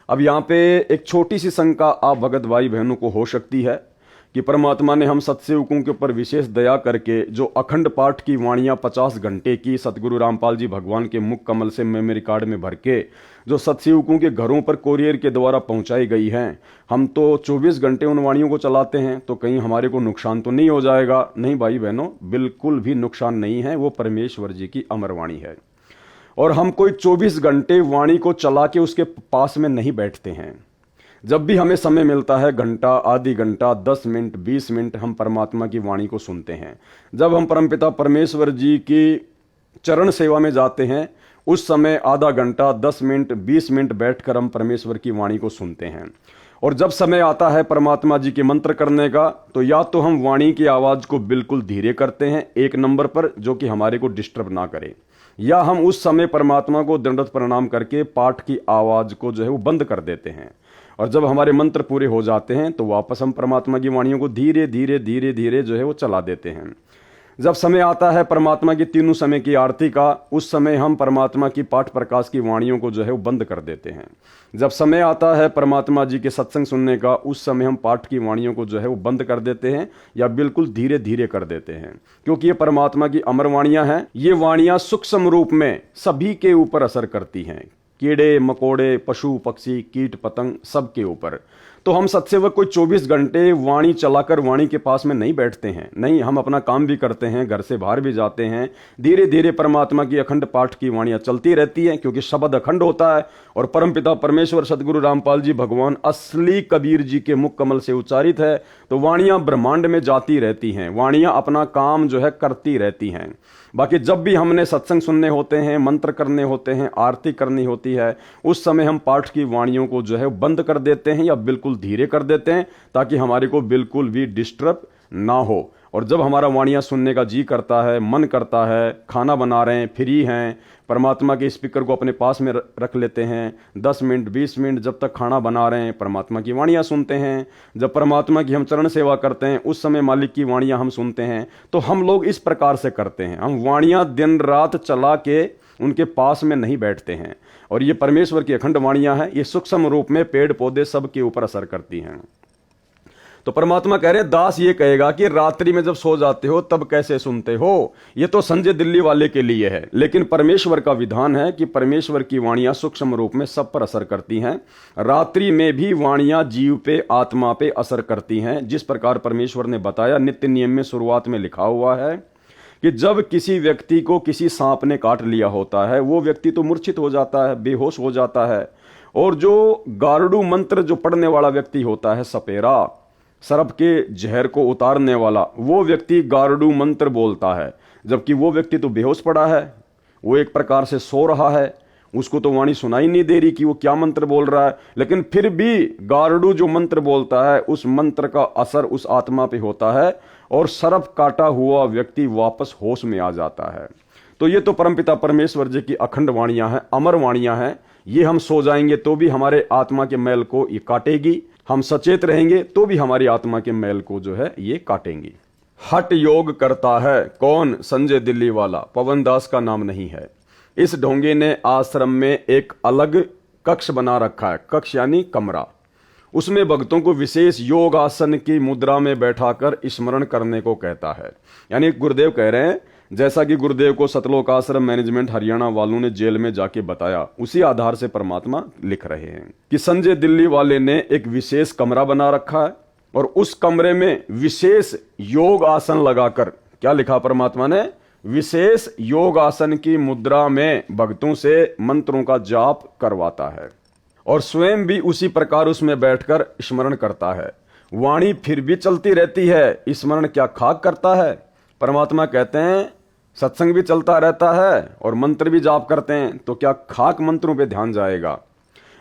Speaker 1: अब यहाँ पे एक छोटी सी शंका आप भगत भाई बहनों को हो सकती है कि परमात्मा ने हम सत्सेवकों के ऊपर विशेष दया करके जो अखंड पाठ की वाणियां 50 घंटे की सतगुरु रामपाल जी भगवान के मुख कमल से मेमोरी कार्ड में भर के जो सत्सेवकों के घरों पर कोरियर के द्वारा पहुंचाई गई हैं, हम तो 24 घंटे उन वाणियों को चलाते हैं, तो कहीं हमारे को नुकसान तो नहीं हो जाएगा। नहीं भाई बहनों, बिल्कुल भी नुकसान नहीं है। वो परमेश्वर जी की अमर वाणी है और हम कोई 24 घंटे वाणी को चला के उसके पास में नहीं बैठते हैं। जब भी हमें समय मिलता है, घंटा, आधी घंटा, 10 मिनट, 20 मिनट, हम परमात्मा की वाणी को सुनते हैं। जब हम परमपिता परमेश्वर जी की चरण सेवा में जाते हैं, उस समय आधा घंटा, 10 मिनट, 20 मिनट बैठकर हम परमेश्वर की वाणी को सुनते हैं। और जब समय आता है परमात्मा जी के मंत्र करने का, तो या तो हम वाणी की आवाज को बिल्कुल धीरे करते हैं एक नंबर पर, जो कि हमारे को डिस्टर्ब ना करे, या हम उस समय परमात्मा को दंडवत प्रणाम करके पाठ की आवाज को जो है वो बंद कर देते हैं। और जब हमारे मंत्र पूरे हो जाते हैं तो वापस हम परमात्मा की वाणियों को धीरे धीरे धीरे धीरे जो है वो चला देते हैं। जब समय आता है परमात्मा की तीनों समय की आरती का, उस समय हम परमात्मा की पाठ प्रकाश की वाणियों को जो है वो बंद कर देते हैं। जब समय आता है परमात्मा जी के सत्संग सुनने का, उस समय हम पाठ की वाणियों को जो है वो बंद कर देते हैं या बिल्कुल धीरे धीरे कर देते हैं। क्योंकि ये परमात्मा की अमर वाणियां हैं। ये वाणियां सूक्ष्म रूप में सभी के ऊपर असर करती हैं, कीड़े मकोड़े, पशु पक्षी, कीट पतंग, सबके ऊपर। तो हम सत्सेवक कोई 24 घंटे वाणी चलाकर वाणी के पास में नहीं बैठते हैं। नहीं, हम अपना काम भी करते हैं, घर से बाहर भी जाते हैं। धीरे धीरे परमात्मा की अखंड पाठ की वाणियां चलती रहती हैं, क्योंकि शब्द अखंड होता है और परमपिता परमेश्वर सदगुरु रामपाल जी भगवान असली कबीर जी के मुख कमल से उच्चारित है। तो वाणियां ब्रह्मांड में जाती रहती हैं, वाणियां अपना काम जो है करती रहती हैं। बाकी जब भी हमने सत्संग सुनने होते हैं, मंत्र करने होते हैं, आरती करनी होती है, उस समय हम पाठ की वाणियों को जो है बंद कर देते हैं या बिल्कुल धीरे कर देते हैं, ताकि हमारे को बिल्कुल भी डिस्टर्ब ना हो। और जब हमारा वाणियां सुनने का जी करता है, मन करता है, खाना बना रहे हैं, फ्री हैं, परमात्मा के स्पीकर को अपने पास में रख लेते हैं, 10 मिनट 20 मिनट जब तक खाना बना रहे हैं परमात्मा की वाणियां सुनते हैं। जब परमात्मा की हम चरण सेवा करते हैं, उस समय मालिक की वाणियां हम सुनते हैं। तो हम लोग इस प्रकार से करते हैं, हम वाणियां दिन रात चला के उनके पास में नहीं बैठते हैं। और ये परमेश्वर की अखंड वाणियां हैं, ये सूक्ष्म रूप में पेड़ पौधे सब के ऊपर असर करती हैं। तो परमात्मा कह रहे हैं, दास ये कहेगा कि रात्रि में जब सो जाते हो तब कैसे सुनते हो। ये तो संजय दिल्ली वाले के लिए है, लेकिन परमेश्वर का विधान है कि परमेश्वर की वाणियां सूक्ष्म रूप में सब पर असर करती हैं। रात्रि में भी वाणियां जीव पे, आत्मा पे असर करती हैं। जिस प्रकार परमेश्वर ने बताया, नित्य नियम में शुरुआत में लिखा हुआ है कि जब किसी व्यक्ति को किसी सांप ने काट लिया होता है, वो व्यक्ति तो मूर्छित हो जाता है, बेहोश हो जाता है। और जो गारुड़ मंत्र जो पढ़ने वाला व्यक्ति होता है, सपेरा, सर्प के जहर को उतारने वाला, वो व्यक्ति गारुड़ मंत्र बोलता है, जबकि वो व्यक्ति तो बेहोश पड़ा है, वो एक प्रकार से सो रहा है। उसको तो वाणी सुनाई नहीं दे रही कि वो क्या मंत्र बोल रहा है, लेकिन फिर भी गारुड़ जो मंत्र बोलता है उस मंत्र का असर उस आत्मा पे होता है और सर्प काटा हुआ व्यक्ति वापस होश में आ जाता है। तो ये तो परमपिता परमेश्वर जी की अखंड वाणियां हैं, अमर वाणियां हैं। ये हम सो जाएंगे तो भी हमारे आत्मा के मैल को ये काटेगी, हम सचेत रहेंगे तो भी हमारी आत्मा के मैल को जो है ये काटेंगी। हठ योग करता है कौन? संजय दिल्ली वाला, पवन दास का नाम नहीं है। इस ढोंगे ने आश्रम में एक अलग कक्ष बना रखा है, कक्ष यानी कमरा। उसमें भक्तों को विशेष योग आसन की मुद्रा में बैठाकर स्मरण करने को कहता है। यानी गुरुदेव कह रहे हैं, जैसा कि गुरुदेव को सतलोक आश्रम मैनेजमेंट हरियाणा वालों ने जेल में जाके बताया, उसी आधार से परमात्मा लिख रहे हैं कि संजय दिल्ली वाले ने एक विशेष कमरा बना रखा है और उस कमरे में विशेष योग आसन लगाकर, क्या लिखा परमात्मा ने? विशेष योग आसन की मुद्रा में भक्तों से मंत्रों का जाप करवाता है और स्वयं भी उसी प्रकार उसमें बैठकर स्मरण करता है। वाणी फिर भी चलती रहती है, स्मरण क्या खाक करता है? परमात्मा कहते हैं सत्संग भी चलता रहता है और मंत्र भी जाप करते हैं, तो क्या खाक मंत्रों पे ध्यान जाएगा?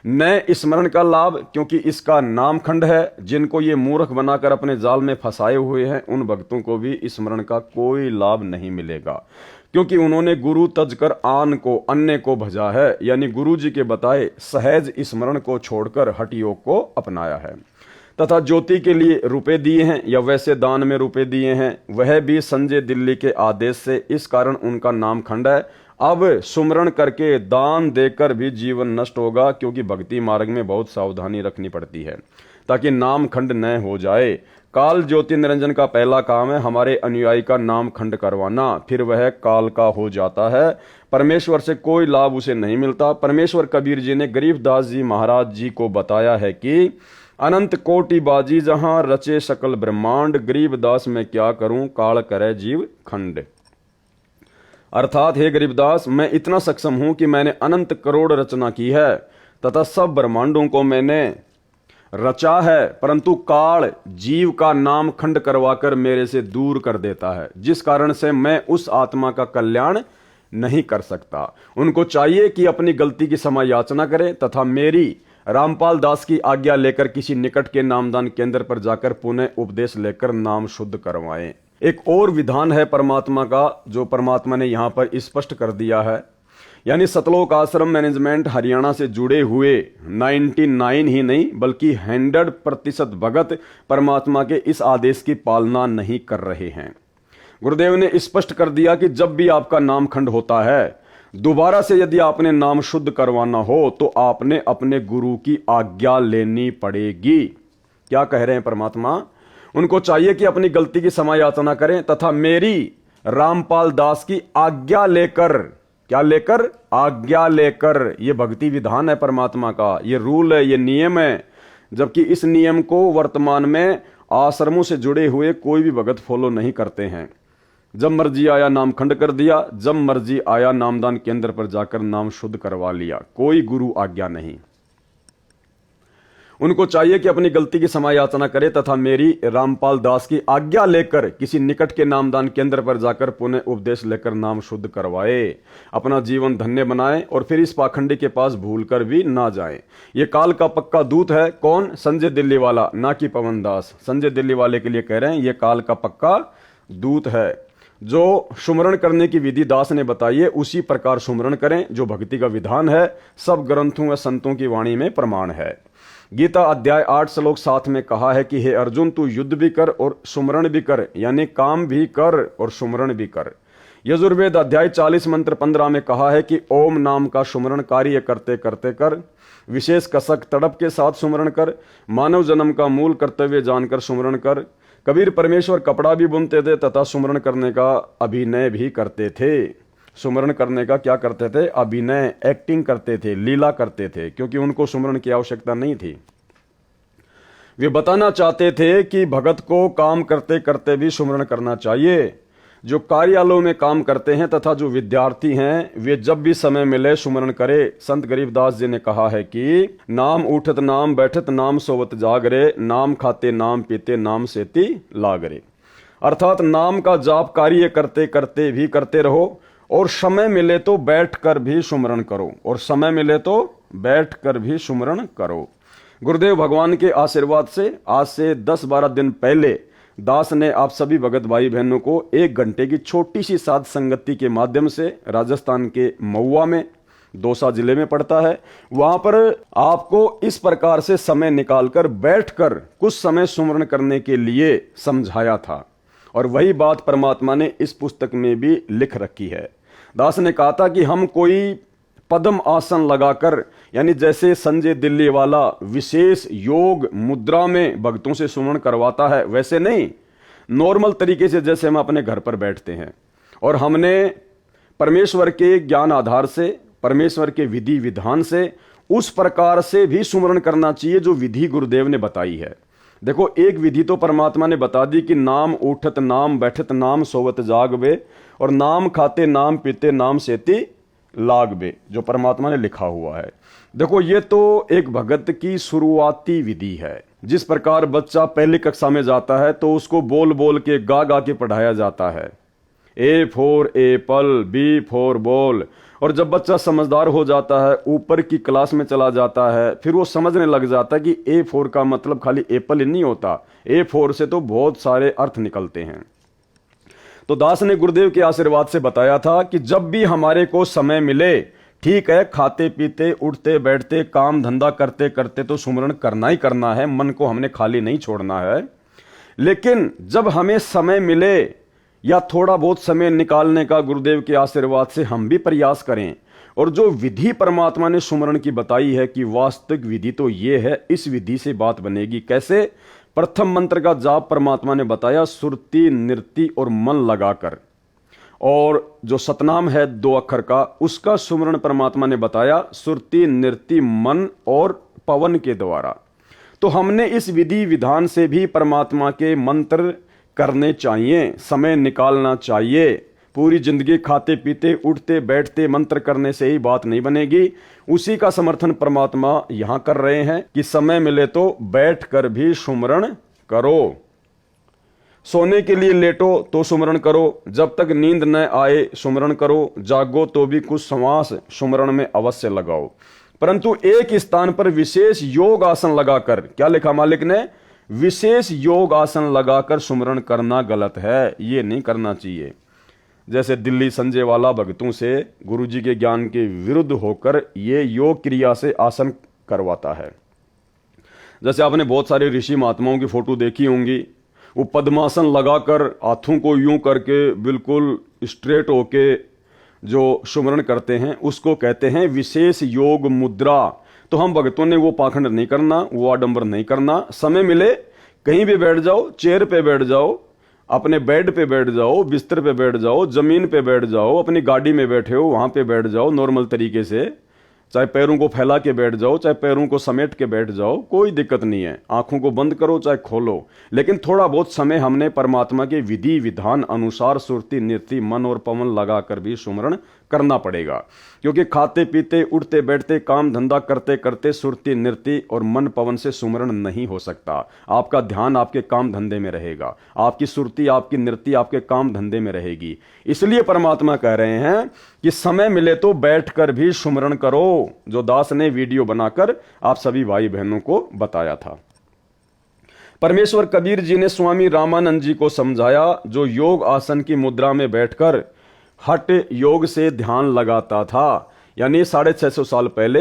Speaker 1: न स्मरण का लाभ, क्योंकि इसका नाम खंड है। जिनको ये मूर्ख बनाकर अपने जाल में फंसाए हुए हैं उन भक्तों को भी स्मरण का कोई लाभ नहीं मिलेगा, क्योंकि उन्होंने गुरु तजकर आन को अन्य को भजा है, यानी गुरु जी के बताए सहज स्मरण को छोड़कर हठ योग को अपनाया है। तथा ज्योति के लिए रुपए दिए हैं या वैसे दान में रुपए दिए हैं, वह भी संजय दिल्ली के आदेश से, इस कारण उनका नाम खंड है। अब सुमरण करके दान देकर भी जीवन नष्ट होगा, क्योंकि भक्ति मार्ग में बहुत सावधानी रखनी पड़ती है ताकि नाम खंड न हो जाए। काल ज्योति निरंजन का पहला काम है हमारे अनुयायी का नाम खंड करवाना, फिर वह काल का हो जाता है। परमेश्वर से कोई लाभ उसे नहीं मिलता। परमेश्वर कबीर जी ने गरीबदास जी महाराज जी को बताया है कि अनंत कोटि बाजी जहां रचे सकल ब्रह्मांड, गरीबदास मैं क्या करूं काल करे जीव खंड। अर्थात हे गरीबदास, मैं इतना सक्षम हूं कि मैंने अनंत करोड़ रचना की है तथा सब ब्रह्मांडों को मैंने रचा है, परंतु काल जीव का नाम खंड करवाकर मेरे से दूर कर देता है, जिस कारण से मैं उस आत्मा का कल्याण नहीं कर सकता। उनको चाहिए कि अपनी गलती की क्षमा याचना करें तथा मेरी रामपाल दास की आज्ञा लेकर किसी निकट के नामदान केंद्र पर जाकर पुनः उपदेश लेकर नाम शुद्ध करवाएं। एक और विधान है परमात्मा का, जो परमात्मा ने यहां पर स्पष्ट कर दिया है। यानी सतलोक आश्रम मैनेजमेंट हरियाणा से जुड़े हुए 99 ही नहीं बल्कि 100% भगत परमात्मा के इस आदेश की पालना नहीं कर रहे हैं। गुरुदेव ने स्पष्ट कर दिया कि जब भी आपका नाम खंड होता है, दोबारा से यदि आपने नाम शुद्ध करवाना हो तो आपने अपने गुरु की आज्ञा लेनी पड़ेगी। क्या कह रहे हैं परमात्मा? उनको चाहिए कि अपनी गलती की क्षमा याचना करें तथा मेरी रामपाल दास की आज्ञा लेकर, क्या लेकर? आज्ञा लेकर। ये भक्ति विधान है परमात्मा का, ये रूल है, ये नियम है। जबकि इस नियम को वर्तमान में आश्रमों से जुड़े हुए कोई भी भगत फॉलो नहीं करते हैं। जब मर्जी आया नाम खंड कर दिया, जब मर्जी आया नामदान केंद्र पर जाकर नाम शुद्ध करवा लिया, कोई गुरु आज्ञा नहीं। उनको चाहिए कि अपनी गलती की क्षमा याचना करे तथा मेरी रामपाल दास की आज्ञा लेकर किसी निकट के नामदान केंद्र पर जाकर पुनः उपदेश लेकर नाम शुद्ध करवाए, अपना जीवन धन्य बनाए और फिर इस पाखंडी के पास भूलकर भी ना जाए। ये काल का पक्का दूत है। कौन? संजय दिल्ली वाला, ना कि पवन दास। संजय दिल्ली वाले के लिए कह रहे हैं ये काल का पक्का दूत है। जो सुमरण करने की विधि दास ने बताई है उसी प्रकार सुमरण करें, जो भक्ति का विधान है, सब ग्रंथों व संतों की वाणी में प्रमाण है। गीता अध्याय 8 श्लोक 7 में कहा है कि हे अर्जुन, तू युद्ध भी कर और सुमरण भी कर, यानी काम भी कर और सुमरण भी कर। यजुर्वेद अध्याय 40 मंत्र 15 में कहा है कि ओम नाम का सुमरण कार्य करते करते कर, विशेष कसक तड़प के साथ सुमरण कर, मानव जन्म का मूल कर्तव्य जानकर सुमरण कर। कबीर परमेश्वर कपड़ा भी बुनते थे तथा सुमरण करने का अभिनय भी करते थे। सुमरण करने का क्या करते थे? अभिनय, एक्टिंग करते थे, लीला करते थे, क्योंकि उनको सुमरण की आवश्यकता नहीं थी। वे बताना चाहते थे कि भगत को काम करते करते भी सुमरण करना चाहिए। जो कार्यालयों में काम करते हैं तथा जो विद्यार्थी हैं वे जब भी समय मिले सुमरण करे। संत गरीबदास जी ने कहा है कि नाम उठत नाम बैठत नाम सोवत जागरे, नाम खाते नाम पीते नाम सेती लागरे। अर्थात नाम का जाप कार्य करते करते भी करते रहो और समय मिले तो बैठकर भी सुमरण करो, और समय मिले तो बैठकर भी सुमरण करो। गुरुदेव भगवान के आशीर्वाद से आज से 10-12 दिन पहले दास ने आप सभी भगत भाई बहनों को 1 घंटे की छोटी सी साध संगति के माध्यम से राजस्थान के महुआ में, दौसा जिले में पड़ता है, वहां पर आपको इस प्रकार से समय निकालकर बैठकर कुछ समय सुमरण करने के लिए समझाया था। और वही बात परमात्मा ने इस पुस्तक में भी लिख रखी है। दास ने कहा था कि हम कोई पद्म आसन लगाकर, यानी जैसे संजय दिल्ली वाला विशेष योग मुद्रा में भक्तों से सुमरण करवाता है, वैसे नहीं, नॉर्मल तरीके से जैसे हम अपने घर पर बैठते हैं। और हमने परमेश्वर के ज्ञान आधार से, परमेश्वर के विधि विधान से उस प्रकार से भी सुमरण करना चाहिए जो विधि गुरुदेव ने बताई है। देखो, एक विधि तो परमात्मा ने बता दी कि नाम उठत नाम बैठत नाम सोवत जागबे, और नाम खाते नाम पीते नाम सेती लागबे, जो परमात्मा ने लिखा हुआ है। देखो, ये तो एक भगत की शुरुआती विधि है। जिस प्रकार बच्चा पहली कक्षा में जाता है तो उसको बोल बोल के गा गा के पढ़ाया जाता है, A for apple, B for ball. और जब बच्चा समझदार हो जाता है, ऊपर की क्लास में चला जाता है, फिर वो समझने लग जाता है कि ए फॉर का मतलब खाली एप्पल ही नहीं होता, ए फॉर से तो बहुत सारे अर्थ निकलते हैं। तो दास ने गुरुदेव के आशीर्वाद से बताया था कि जब भी हमारे को समय मिले, ठीक है, खाते पीते उठते बैठते काम धंधा करते करते तो सुमरण करना ही करना है, मन को हमने खाली नहीं छोड़ना है। लेकिन जब हमें समय मिले या थोड़ा बहुत समय निकालने का गुरुदेव के आशीर्वाद से हम भी प्रयास करें। और जो विधि परमात्मा ने सुमरण की बताई है कि वास्तविक विधि तो ये है, इस विधि से बात बनेगी कैसे। प्रथम मंत्र का जाप परमात्मा ने बताया सुरति नृति और मन लगाकर, और जो सतनाम है 2 अक्षर का, उसका सुमरण परमात्मा ने बताया सुरति नृति मन और पवन के द्वारा। तो हमने इस विधि विधान से भी परमात्मा के मंत्र करने चाहिए, समय निकालना चाहिए। पूरी जिंदगी खाते पीते उठते बैठते मंत्र करने से ही बात नहीं बनेगी। उसी का समर्थन परमात्मा यहां कर रहे हैं कि समय मिले तो बैठकर भी सुमरण करो, सोने के लिए लेटो तो सुमरण करो, जब तक नींद न आए सुमरण करो, जागो तो भी कुछ श्वास सुमरण में अवश्य लगाओ। परंतु एक स्थान पर विशेष योग आसन लगाकर, क्या लिखा मालिक ने, विशेष योग आसन लगाकर सुमरण करना गलत है, ये नहीं करना चाहिए। जैसे दिल्ली संजय वाला भक्तों से गुरुजी के ज्ञान के विरुद्ध होकर ये योग क्रिया से आसन करवाता है। जैसे आपने बहुत सारे ऋषि महात्माओं की फोटो देखी होंगी, वो पद्मासन लगाकर हाथों को यूं करके बिल्कुल स्ट्रेट होके जो सुमरण करते हैं, उसको कहते हैं विशेष योग मुद्रा। तो हम भक्तों ने वो पाखंड नहीं करना, वो आडंबर नहीं करना। समय मिले कहीं भी बैठ जाओ, चेयर पे बैठ जाओ, अपने बेड पे बैठ जाओ, बिस्तर पे बैठ जाओ, जमीन पे बैठ जाओ, अपनी गाड़ी में बैठे हो वहां पे बैठ जाओ नॉर्मल तरीके से, चाहे पैरों को फैला के बैठ जाओ, चाहे पैरों को समेट के बैठ जाओ, कोई दिक्कत नहीं है। आंखों को बंद करो चाहे खोलो, लेकिन थोड़ा बहुत समय हमने परमात्मा के विधि विधान अनुसार सुरति नृति मन और पवन लगाकर भी सुमरण करना पड़ेगा। क्योंकि खाते पीते उठते बैठते काम धंधा करते करते सुरति नृति और मन पवन से सुमरण नहीं हो सकता। आपका ध्यान आपके काम धंधे में रहेगा, आपकी सुरति आपकी नृति आपके काम धंधे में रहेगी। इसलिए परमात्मा कह रहे हैं कि समय मिले तो बैठकर भी सुमरण करो, जो दास ने वीडियो बनाकर आप सभी भाई बहनों को बताया था। परमेश्वर कबीर जी ने स्वामी रामानंद जी को समझाया, जो योग आसन की मुद्रा में बैठकर हठ योग से ध्यान लगाता था। यानी 650 साल पहले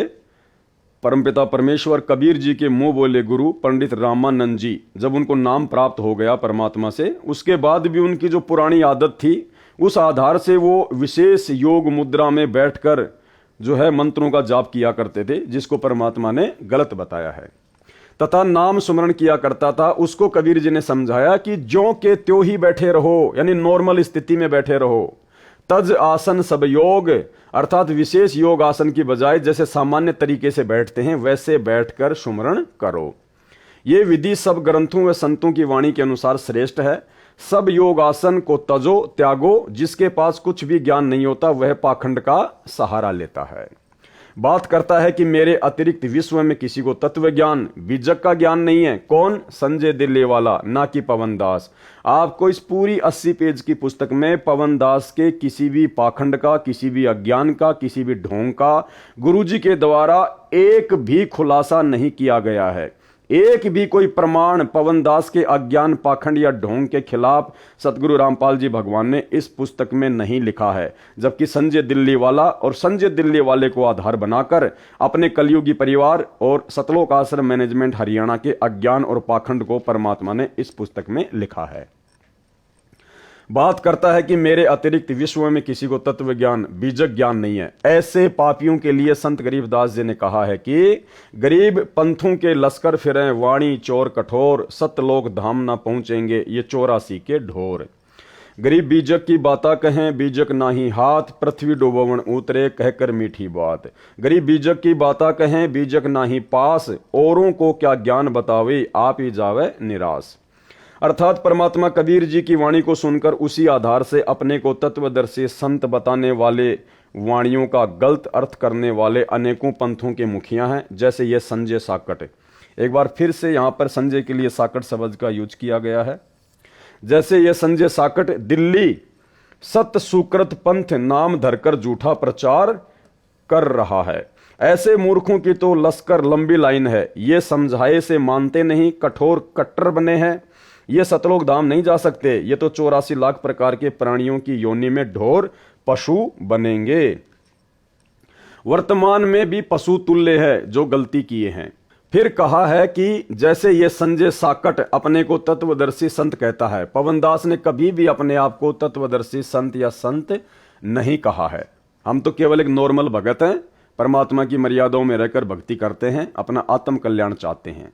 Speaker 1: परमपिता परमेश्वर कबीर जी के मुंह बोले गुरु पंडित रामानंद जी, जब उनको नाम प्राप्त हो गया परमात्मा से, उसके बाद भी उनकी जो पुरानी आदत थी उस आधार से वो विशेष योग मुद्रा में बैठकर जो है मंत्रों का जाप किया करते थे, जिसको परमात्मा ने गलत बताया है, तथा नाम सुमरण किया करता था। उसको कबीर जी ने समझाया कि ज्यों के त्यों ही बैठे रहो, यानी नॉर्मल स्थिति में बैठे रहो। तज आसन सब योग, अर्थात विशेष योग आसन की बजाय जैसे सामान्य तरीके से बैठते हैं वैसे बैठकर सुमरण करो। ये विधि सब ग्रंथों व संतों की वाणी के अनुसार श्रेष्ठ है। सब योग आसन को तजो त्यागो, जिसके पास कुछ भी ज्ञान नहीं होता वह पाखंड का सहारा लेता है। बात करता है कि मेरे अतिरिक्त विश्व में किसी को तत्व ज्ञान बीजक का ज्ञान नहीं है। कौन? संजय दिल्ली वाला, ना कि पवन दास। आपको इस पूरी 80 पेज की पुस्तक में पवन दास के किसी भी पाखंड का, किसी भी अज्ञान का, किसी भी ढोंग का गुरुजी के द्वारा एक भी खुलासा नहीं किया गया है। एक भी कोई प्रमाण पवन दास के अज्ञान, पाखंड या ढोंग के खिलाफ सतगुरु रामपाल जी भगवान ने इस पुस्तक में नहीं लिखा है। जबकि संजय दिल्ली वाला और संजय दिल्ली वाले को आधार बनाकर अपने कलयुगी परिवार और सतलोक आश्रम मैनेजमेंट हरियाणा के अज्ञान और पाखंड को परमात्मा ने इस पुस्तक में लिखा है। बात करता है कि मेरे अतिरिक्त विश्व में किसी को तत्व ज्ञान बीजक ज्ञान नहीं है। ऐसे पापियों के लिए संत गरीबदास जी ने कहा है कि गरीब पंथों के लश्कर फिरें, वाणी चोर कठोर, सतलोक धाम ना पहुंचेंगे ये 84 के ढोर। गरीब बीजक की बाता कहें, बीजक नाही हाथ, पृथ्वी डुबोवन उतरे कहकर मीठी बात। गरीब बीजक की बाता कहें, बीजक नाही पास, औरों को क्या ज्ञान बतावे, आप ही जावे निराश। अर्थात परमात्मा कबीर जी की वाणी को सुनकर उसी आधार से अपने को तत्वदर्शी संत बताने वाले वाणियों का गलत अर्थ करने वाले अनेकों पंथों के मुखिया हैं, जैसे ये संजय साकट। एक बार फिर से यहां पर संजय के लिए साकट शब्द का यूज किया गया है। जैसे ये संजय साकट दिल्ली सत्य सुकृत पंथ नाम धरकर झूठा प्रचार कर रहा है। ऐसे मूर्खों की तो लश्कर लंबी लाइन है, ये समझाए से मानते नहीं, कठोर कट्टर बने हैं। ये सतलोक धाम नहीं जा सकते, ये तो 84 लाख प्रकार के प्राणियों की योनि में ढोर पशु बनेंगे। वर्तमान में भी पशु तुल्य है जो गलती किए हैं। फिर कहा है कि जैसे ये संजय साकट अपने को तत्वदर्शी संत कहता है, पवन दास ने कभी भी अपने आप को तत्वदर्शी संत या संत नहीं कहा है। हम तो केवल एक नॉर्मल भगत हैं, परमात्मा की मर्यादाओं में रहकर भक्ति करते हैं, अपना आत्म कल्याण चाहते हैं।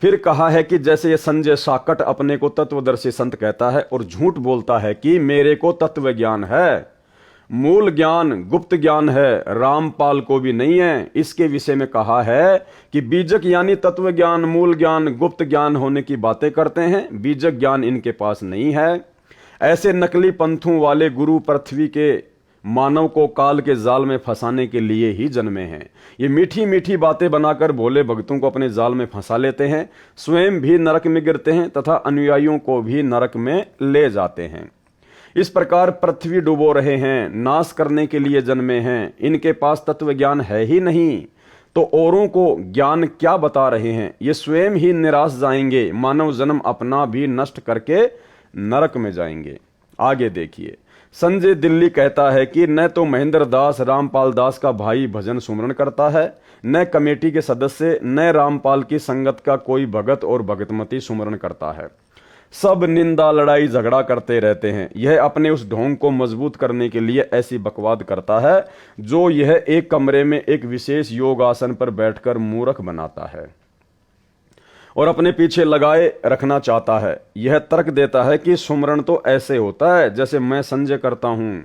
Speaker 1: फिर कहा है कि जैसे ये संजय साकट अपने को तत्वदर्शी संत कहता है और झूठ बोलता है कि मेरे को तत्व ज्ञान है, मूल ज्ञान गुप्त ज्ञान है, रामपाल को भी नहीं है। इसके विषय में कहा है कि बीजक यानी तत्व ज्ञान, मूल ज्ञान, गुप्त ज्ञान होने की बातें करते हैं, बीजक ज्ञान इनके पास नहीं है। ऐसे नकली पंथों वाले गुरु पृथ्वी के मानव को काल के जाल में फंसाने के लिए ही जन्मे हैं। ये मीठी मीठी बातें बनाकर भोले भक्तों को अपने जाल में फंसा लेते हैं, स्वयं भी नरक में गिरते हैं तथा अनुयायियों को भी नरक में ले जाते हैं। इस प्रकार पृथ्वी डुबो रहे हैं, नाश करने के लिए जन्मे हैं। इनके पास तत्व ज्ञान है ही नहीं तो औरों को ज्ञान क्या बता रहे हैं। ये स्वयं ही निराश जाएंगे, मानव जन्म अपना भी नष्ट करके नरक में जाएंगे। आगे देखिए, संजय दिल्ली कहता है कि न तो महेंद्र दास रामपाल दास का भाई भजन सुमरण करता है, न कमेटी के सदस्य, न रामपाल की संगत का कोई भगत और भगतमती सुमरण करता है। सब निंदा लड़ाई झगड़ा करते रहते हैं। यह अपने उस ढोंग को मजबूत करने के लिए ऐसी बकवाद करता है जो यह एक कमरे में एक विशेष योग आसन पर बैठकर मूर्ख बनाता है और अपने पीछे लगाए रखना चाहता है। यह तर्क देता है कि सुमरण तो ऐसे होता है जैसे मैं संजय करता हूं,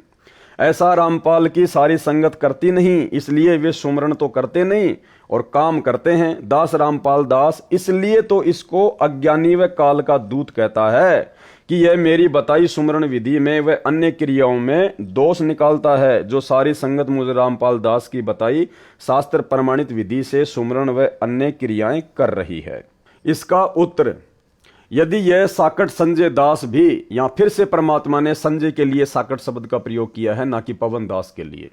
Speaker 1: ऐसा रामपाल की सारी संगत करती नहीं, इसलिए वे सुमरण तो करते नहीं और काम करते हैं। दास रामपाल दास इसलिए तो इसको अज्ञानी व काल का दूत कहता है कि यह मेरी बताई सुमरण विधि में व अन्य क्रियाओं में दोष निकालता है, जो सारी संगत मुझे रामपाल दास की बताई शास्त्र प्रमाणित विधि से सुमरण व अन्य क्रियाएं कर रही है। इसका उत्तर, यदि यह साकट संजय दास भी, या फिर से परमात्मा ने संजय के लिए साकट शब्द का प्रयोग किया है, ना कि पवन दास के लिए।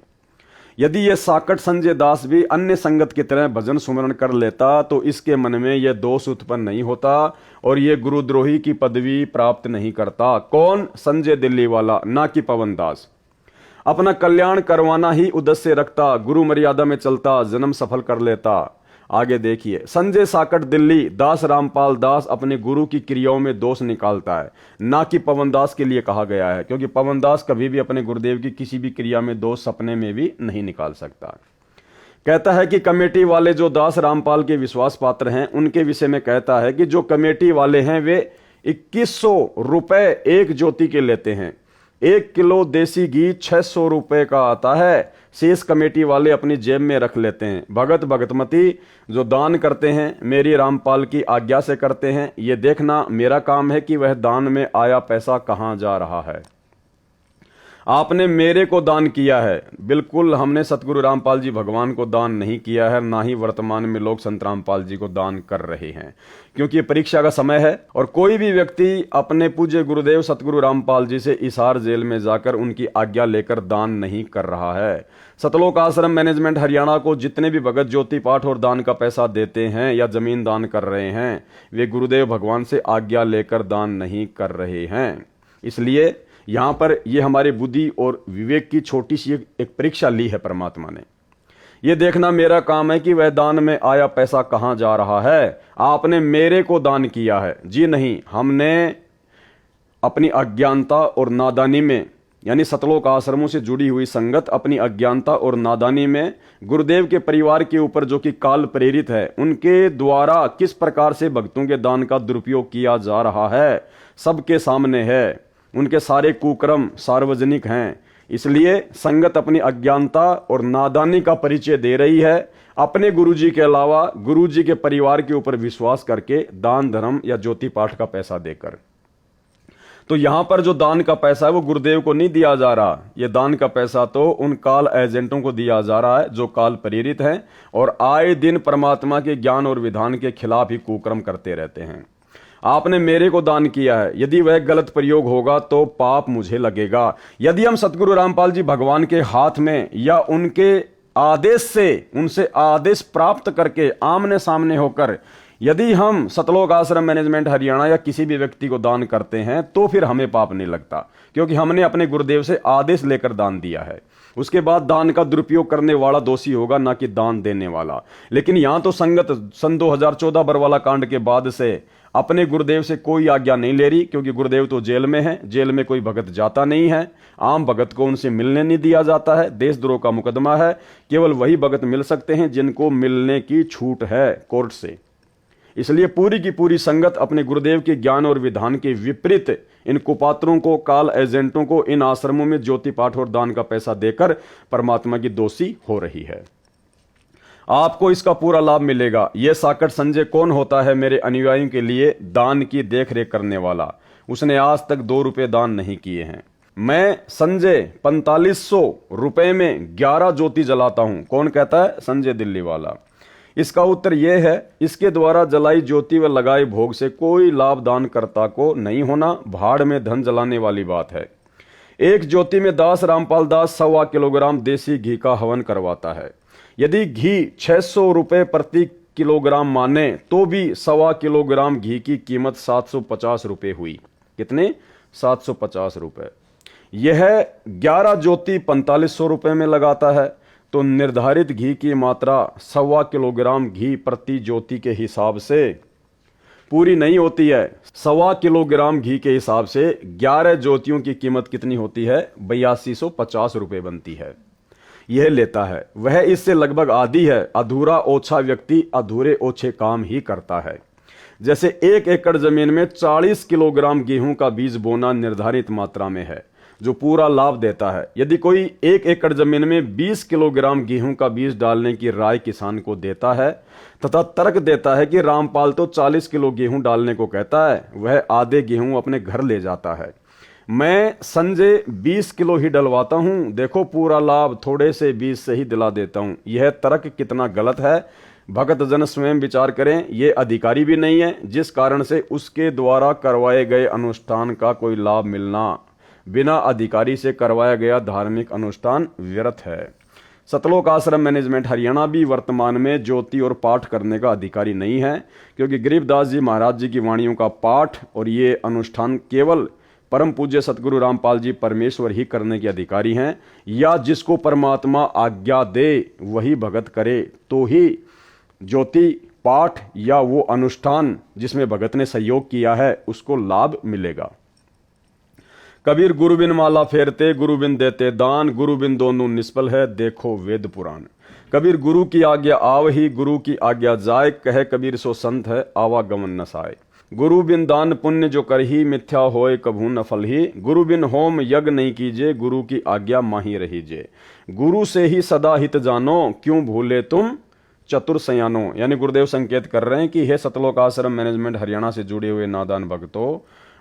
Speaker 1: यदि यह साकट संजय दास भी अन्य संगत की तरह भजन सुमरण कर लेता तो इसके मन में यह दोष उत्पन्न नहीं होता और यह गुरुद्रोही की पदवी प्राप्त नहीं करता। कौन? संजय दिल्ली वाला, ना कि पवन दास। अपना कल्याण करवाना ही उद्देश्य रखता, गुरु मर्यादा में चलता, जन्म सफल कर लेता। आगे देखिए, संजय साकट दिल्ली दास रामपाल दास अपने गुरु की क्रियाओं में दोष निकालता है, ना कि पवन दास के लिए कहा गया है, क्योंकि पवन दास कभी भी अपने गुरुदेव की किसी भी क्रिया में दोष सपने में भी नहीं निकाल सकता। कहता है कि कमेटी वाले जो दास रामपाल के विश्वास पात्र हैं उनके विषय में कहता है कि जो कमेटी वाले हैं वे 2100 रुपए एक ज्योति के लेते हैं। 1 किलो देसी घी 600 रुपए का आता है, शेष कमेटी वाले अपनी जेब में रख लेते हैं। भगत भगतमती जो दान करते हैं मेरी रामपाल की आज्ञा से करते हैं, ये देखना मेरा काम है कि वह दान में आया पैसा कहां जा रहा है। आपने मेरे को दान किया है। बिल्कुल हमने सतगुरु रामपाल जी भगवान को दान नहीं किया है, ना ही वर्तमान में लोग संत रामपाल जी को दान कर रहे हैं, क्योंकि ये परीक्षा का समय है और कोई भी व्यक्ति अपने पूज्य गुरुदेव सतगुरु रामपाल जी से हिसार जेल में जाकर उनकी आज्ञा लेकर दान नहीं कर रहा है। सतलोक आश्रम मैनेजमेंट हरियाणा को जितने भी भगत ज्योति पाठ और दान का पैसा देते हैं या जमीन दान कर रहे हैं, वे गुरुदेव भगवान से आज्ञा लेकर दान नहीं कर रहे हैं। इसलिए यहां पर ये हमारे बुद्धि और विवेक की छोटी सी एक परीक्षा ली है परमात्मा ने। ये देखना मेरा काम है कि वह दान में आया पैसा कहां जा रहा है। आपने मेरे को दान किया है जी नहीं, हमने अपनी अज्ञानता और नादानी में, यानी सतलोक आश्रमों से जुड़ी हुई संगत अपनी अज्ञानता और नादानी में गुरुदेव के परिवार के ऊपर जो कि काल प्रेरित है, उनके द्वारा किस प्रकार से भक्तों के दान का दुरुपयोग किया जा रहा है सबके सामने है। उनके सारे कुकर्म सार्वजनिक हैं। इसलिए संगत अपनी अज्ञानता और नादानी का परिचय दे रही है, अपने गुरुजी के अलावा गुरुजी के परिवार के ऊपर विश्वास करके दान धर्म या ज्योति पाठ का पैसा देकर। तो यहां पर जो दान का पैसा है वो गुरुदेव को नहीं दिया जा रहा, ये दान का पैसा तो उन काल एजेंटों को दिया जा रहा है जो काल प्रेरित हैं और आए दिन परमात्मा के ज्ञान और विधान के खिलाफ ही कुकर्म करते रहते हैं। आपने मेरे को दान किया है, यदि वह गलत प्रयोग होगा तो पाप मुझे लगेगा। यदि हम सतगुरु रामपाल जी भगवान के हाथ में या उनके आदेश से, उनसे आदेश प्राप्त करके आमने सामने होकर यदि हम सतलोक आश्रम मैनेजमेंट हरियाणा या किसी भी व्यक्ति को दान करते हैं तो फिर हमें पाप नहीं लगता, क्योंकि हमने अपने गुरुदेव से आदेश लेकर दान दिया है। उसके बाद दान का दुरुपयोग करने वाला दोषी होगा, ना कि दान देने वाला। लेकिन यहां तो संगत सन 2014 बरवाला कांड के बाद से अपने गुरुदेव से कोई आज्ञा नहीं ले रही, क्योंकि गुरुदेव तो जेल में है, जेल में कोई भगत जाता नहीं है, आम भगत को उनसे मिलने नहीं दिया जाता है, देशद्रोह का मुकदमा है, केवल वही भगत मिल सकते हैं जिनको मिलने की छूट है कोर्ट से। इसलिए पूरी की पूरी संगत अपने गुरुदेव के ज्ञान और विधान के विपरीत इन कुपात्रों को, काल एजेंटों को इन आश्रमों में ज्योति पाठ और दान का पैसा देकर परमात्मा की दोषी हो रही है। आपको इसका पूरा लाभ मिलेगा। यह साकट संजय कौन होता है मेरे अनुयायियों के लिए दान की देखरेख करने वाला? उसने आज तक 2 रुपए दान नहीं किए हैं। मैं संजय 4500 रुपए में 11 ज्योति जलाता हूं। कौन कहता है? संजय दिल्ली वाला। इसका उत्तर यह है, इसके द्वारा जलाई ज्योति व लगाए भोग से कोई लाभ दानकर्ता को नहीं होना, भाड़ में धन जलाने वाली बात है। एक ज्योति में दास रामपाल दास 1.25 किलोग्राम देसी घी का हवन करवाता है। यदि घी 600 रुपए प्रति किलोग्राम माने तो भी 1.25 किलोग्राम घी की कीमत 750 रुपए हुई। कितने? 750 रुपए। यह 11 ज्योति 4500 रुपए में लगाता है, तो निर्धारित घी की मात्रा 1.25 किलोग्राम घी प्रति ज्योति के हिसाब से पूरी नहीं होती है। 1.25 किलोग्राम घी के हिसाब से 11 ज्योतियों की कीमत कितनी होती है? 8250 रुपए बनती है। यह लेता है, वह इससे लगभग आधी है। अधूरा ओछा व्यक्ति अधूरे ओछे काम ही करता है। जैसे 1 एकड़ जमीन में 40 किलोग्राम गेहूं का बीज बोना निर्धारित मात्रा में है, जो पूरा लाभ देता है। यदि कोई 1 एकड़ जमीन में 20 किलोग्राम गेहूं का बीज डालने की राय किसान को देता है तथा तर्क देता है कि रामपाल तो 40 किलो गेहूं डालने को कहता है, वह आधे गेहूं अपने घर ले जाता है। मैं संजय 20 किलो ही डलवाता हूं, देखो पूरा लाभ थोड़े से बीज से ही दिला देता हूं। यह तर्क कितना गलत है, भगत जन स्वयं विचार करें। यह अधिकारी भी नहीं है, जिस कारण से उसके द्वारा करवाए गए अनुष्ठान का कोई लाभ मिलना बिना अधिकारी से करवाया गया धार्मिक अनुष्ठान व्यर्थ है। सतलोक आश्रम मैनेजमेंट हरियाणा भी वर्तमान में ज्योति और पाठ करने का अधिकारी नहीं है, क्योंकि गरीबदास जी महाराज जी की वाणियों का पाठ और ये अनुष्ठान केवल परम पूज्य सतगुरु रामपाल जी परमेश्वर ही करने के अधिकारी हैं, या जिसको परमात्मा आज्ञा दे वही भगत करे तो ही ज्योति पाठ या वो अनुष्ठान जिसमें भगत ने सहयोग किया है उसको लाभ मिलेगा। कबीर गुरु बिन माला फेरते, गुरु बिन देते दान, गुरु बिन दोनों निष्फल है, देखो वेद पुराण। कबीर गुरु की आज्ञा आवही, गुरु की आज्ञा जाए, कहे कबीर सो संत है आवागमन नसाए। गुरु बिन दान पुण्य जो करही, मिथ्या होए कभू न फल ही। गुरु बिन होम यज्ञ नहीं कीजे, गुरु की आज्ञा माही रहीजे। गुरु से ही सदा हित जानो, क्यों भूले तुम चतुर सयानो। यानी गुरुदेव संकेत कर रहे हैं कि हे सतलोक आश्रम मैनेजमेंट हरियाणा से जुड़े हुए नादान भक्तों,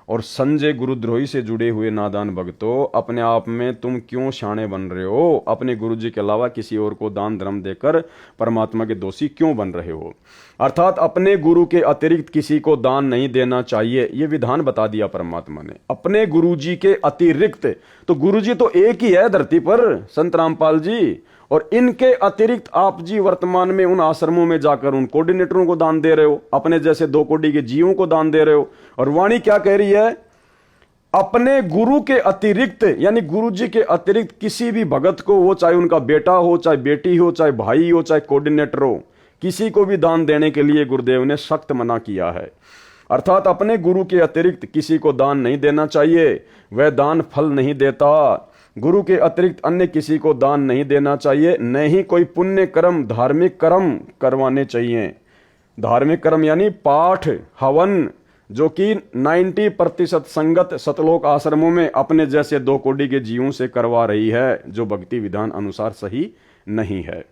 Speaker 1: और संजय गुरुद्रोही से जुड़े हुए नादान भक्तों, अपने आप में तुम क्यों शाणे बन रहे हो? अपने गुरु जी के अलावा किसी और को दान धर्म देकर परमात्मा के दोषी क्यों बन रहे हो? अर्थात अपने गुरु के अतिरिक्त किसी को दान नहीं देना चाहिए, यह विधान बता दिया परमात्मा ने। अपने गुरु जी के अतिरिक्त, तो गुरु जी तो एक ही है धरती पर, संत रामपाल जी, और इनके अतिरिक्त आप जी वर्तमान में उन आश्रमों में जाकर उन कोऑर्डिनेटरों को दान दे रहे हो, अपने जैसे 2 कोटि के जीवों को दान दे रहे हो। और वाणी क्या कह रही है? अपने गुरु के अतिरिक्त, यानी गुरु जी के अतिरिक्त किसी भी भगत को, वो चाहे उनका बेटा हो, चाहे बेटी हो, चाहे भाई हो, चाहे कोऑर्डिनेटर हो, किसी को भी दान देने के लिए गुरुदेव ने सख्त मना किया है। अर्थात अपने गुरु के अतिरिक्त किसी को दान नहीं देना चाहिए, वह दान फल नहीं देता। गुरु के अतिरिक्त अन्य किसी को दान नहीं देना चाहिए, न ही कोई पुण्य कर्म, धार्मिक कर्म करवाने चाहिए। धार्मिक कर्म यानी पाठ, हवन, जो कि 90% संगत सतलोक आश्रमों में अपने जैसे 2 कोटि के जीवों से करवा रही है, जो भक्ति विधान अनुसार सही नहीं है।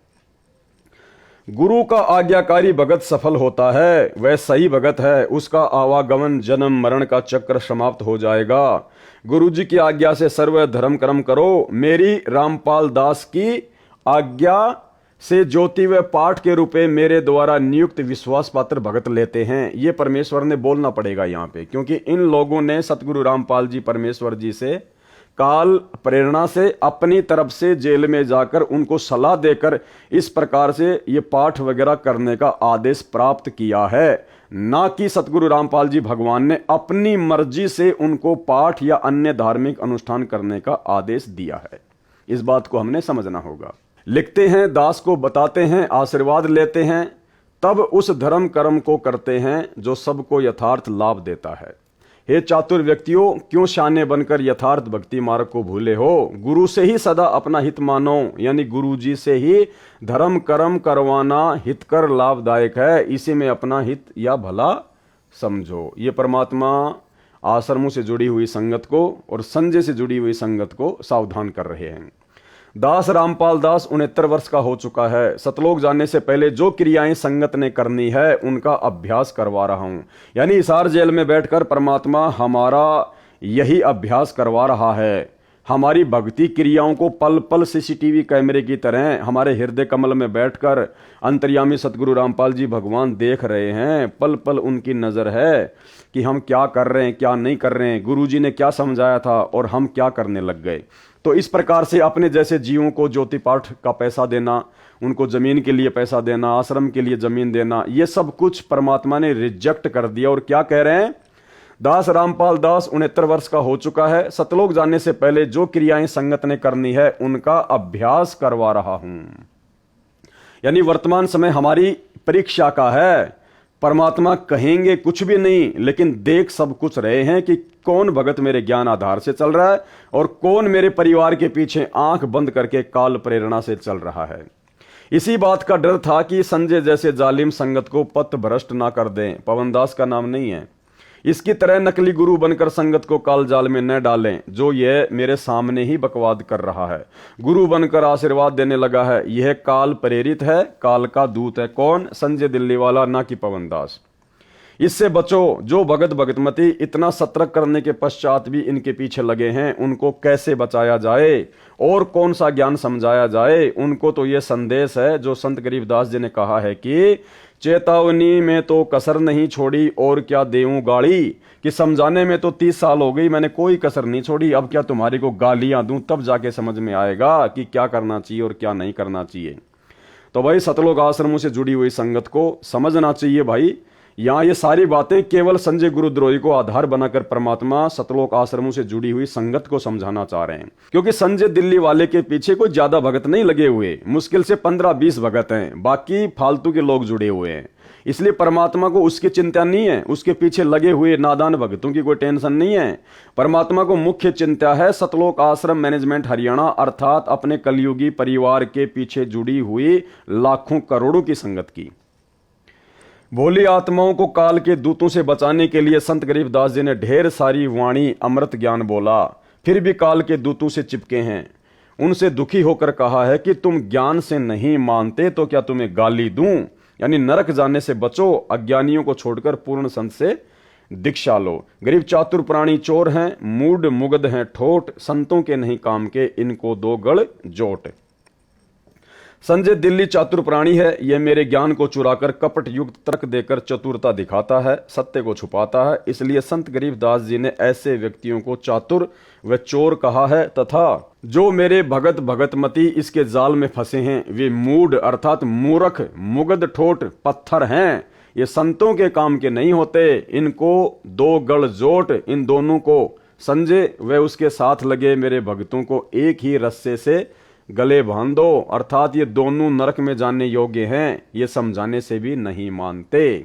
Speaker 1: गुरु का आज्ञाकारी भगत सफल होता है, वह सही भगत है, उसका आवागमन जन्म मरण का चक्र समाप्त हो जाएगा। गुरु जी की आज्ञा से सर्व धर्म कर्म करो। मेरी रामपाल दास की आज्ञा से ज्योति व पाठ के रूपे मेरे द्वारा नियुक्त विश्वास पात्र भगत लेते हैं। ये परमेश्वर ने बोलना पड़ेगा यहाँ पे, क्योंकि इन लोगों ने सतगुरु रामपाल जी परमेश्वर जी से काल प्रेरणा से अपनी तरफ से जेल में जाकर उनको सलाह देकर इस प्रकार से ये पाठ वगैरह करने का आदेश प्राप्त किया है, ना कि सतगुरु रामपाल जी भगवान ने अपनी मर्जी से उनको पाठ या अन्य धार्मिक अनुष्ठान करने का आदेश दिया है। इस बात को हमने समझना होगा। लिखते हैं, दास को बताते हैं, आशीर्वाद लेते हैं, तब उस धर्म कर्म को करते हैं जो सबको यथार्थ लाभ देता है। हे चातुर व्यक्तियों, क्यों शाने बनकर यथार्थ भक्ति मार्ग को भूले हो? गुरु से ही सदा अपना हित मानो, यानी गुरु जी से ही धर्म कर्म करवाना हितकर लाभदायक है, इसी में अपना हित या भला समझो। ये परमात्मा आश्रमों से जुड़ी हुई संगत को और संजय से जुड़ी हुई संगत को सावधान कर रहे हैं। दास रामपाल दास 69 वर्ष का हो चुका है। सतलोक जाने से पहले जो क्रियाएं संगत ने करनी है उनका अभ्यास करवा रहा हूं, यानी हिसार जेल में बैठकर परमात्मा हमारा यही अभ्यास करवा रहा है। हमारी भक्ति क्रियाओं को पल पल सीसीटीवी कैमरे की तरह हमारे हृदय कमल में बैठकर अंतर्यामी सतगुरु रामपाल जी भगवान देख रहे हैं। पल पल उनकी नजर है कि हम क्या कर रहे हैं, क्या नहीं कर रहे हैं, गुरु जी ने क्या समझाया था और हम क्या करने लग गए। तो इस प्रकार से अपने जैसे जीवों को ज्योति पाठ का पैसा देना, उनको जमीन के लिए पैसा देना, आश्रम के लिए जमीन देना, ये सब कुछ परमात्मा ने रिजेक्ट कर दिया। और क्या कह रहे हैं? दास रामपाल दास 69 वर्ष का हो चुका है। सतलोक जाने से पहले जो क्रियाएं संगत ने करनी है उनका अभ्यास करवा रहा हूं, यानी वर्तमान समय हमारी परीक्षा का है। परमात्मा कहेंगे कुछ भी नहीं, लेकिन देख सब कुछ रहे हैं कि कौन भगत मेरे ज्ञान आधार से चल रहा है और कौन मेरे परिवार के पीछे आंख बंद करके काल प्रेरणा से चल रहा है। इसी बात का डर था कि संजय जैसे जालिम संगत को पथ भ्रष्ट ना कर दें। पवनदास का नाम नहीं है। इसकी तरह नकली गुरु बनकर संगत को काल जाल में न डालें, जो यह मेरे सामने ही बकवाद कर रहा है। गुरु बनकर आशीर्वाद देने लगा है, यह काल प्रेरित है, काल का दूत है। कौन? संजय दिल्ली वाला, ना कि पवनदास। इससे बचो। जो भगत भगतमती इतना सतर्क करने के पश्चात भी इनके पीछे लगे हैं, उनको कैसे बचाया जाए और कौन सा ज्ञान समझाया जाए? उनको तो यह संदेश है जो संत गरीबदास जी ने कहा है कि चेतावनी में तो कसर नहीं छोड़ी और क्या देऊं गाली, कि समझाने में तो 30 साल हो गई, मैंने कोई कसर नहीं छोड़ी, अब क्या तुम्हारी को गालियां दूं, तब जाके समझ में आएगा कि क्या करना चाहिए और क्या नहीं करना चाहिए। तो भाई सतलोक आश्रमों से जुड़ी हुई संगत को समझना चाहिए। भाई यहाँ ये सारी बातें केवल संजय गुरुद्रोही को आधार बनाकर परमात्मा सतलोक आश्रमों से जुड़ी हुई संगत को समझाना चाह रहे हैं, क्योंकि संजय दिल्ली वाले के पीछे कोई ज्यादा भगत नहीं लगे हुए, मुश्किल से 15-20 भगत हैं, बाकी फालतू के लोग जुड़े हुए हैं। इसलिए परमात्मा को उसकी चिंता नहीं है, उसके पीछे लगे हुए नादान भक्तों की कोई टेंशन नहीं है। परमात्मा को मुख्य चिंता है सतलोक आश्रम मैनेजमेंट हरियाणा, अर्थात अपने कलयुगी परिवार के पीछे जुड़ी हुई लाखों करोड़ों की संगत की। भोली आत्माओं को काल के दूतों से बचाने के लिए संत गरीबदास जी ने ढेर सारी वाणी अमृत ज्ञान बोला, फिर भी काल के दूतों से चिपके हैं। उनसे दुखी होकर कहा है कि तुम ज्ञान से नहीं मानते तो क्या तुम्हें गाली दूं, यानी नरक जाने से बचो, अज्ञानियों को छोड़कर पूर्ण संत से दीक्षा लो। गरीब चातुर प्राणी चोर हैं, मूड मुगध हैं ठोट, संतों के नहीं काम के, इनको दो गढ़ जोट। संजय दिल्ली चातुर प्राणी है, यह मेरे ज्ञान को चुराकर कपट युक्त तर्क देकर चतुरता दिखाता है, सत्य को छुपाता है। इसलिए संत गरीबदास जी ने ऐसे व्यक्तियों को चातुर व चोर कहा है, तथा जो मेरे भगत भगतमती इसके जाल में फंसे हैं वे मूढ़ अर्थात मूर्ख मुगध ठोट पत्थर हैं, ये संतों के काम के नहीं होते, इनको दो गढ़ जोट। इन दोनों को, संजय व उसके साथ लगे मेरे भक्तों को, एक ही रस्से से गले बांध दो, अर्थात ये दोनों नरक में जाने योग्य हैं, ये समझाने से भी नहीं मानते,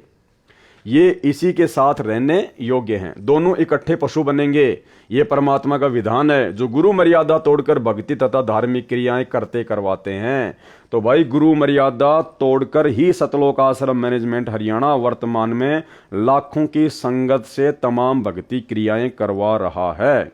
Speaker 1: ये इसी के साथ रहने योग्य हैं, दोनों इकट्ठे पशु बनेंगे। ये परमात्मा का विधान है, जो गुरु मर्यादा तोड़कर भक्ति तथा धार्मिक क्रियाएं करते करवाते हैं। तो भाई गुरु मर्यादा तोड़कर ही सतलोक आश्रम मैनेजमेंट हरियाणा वर्तमान में लाखों की संगत से तमाम भक्ति क्रियाएं करवा रहा है।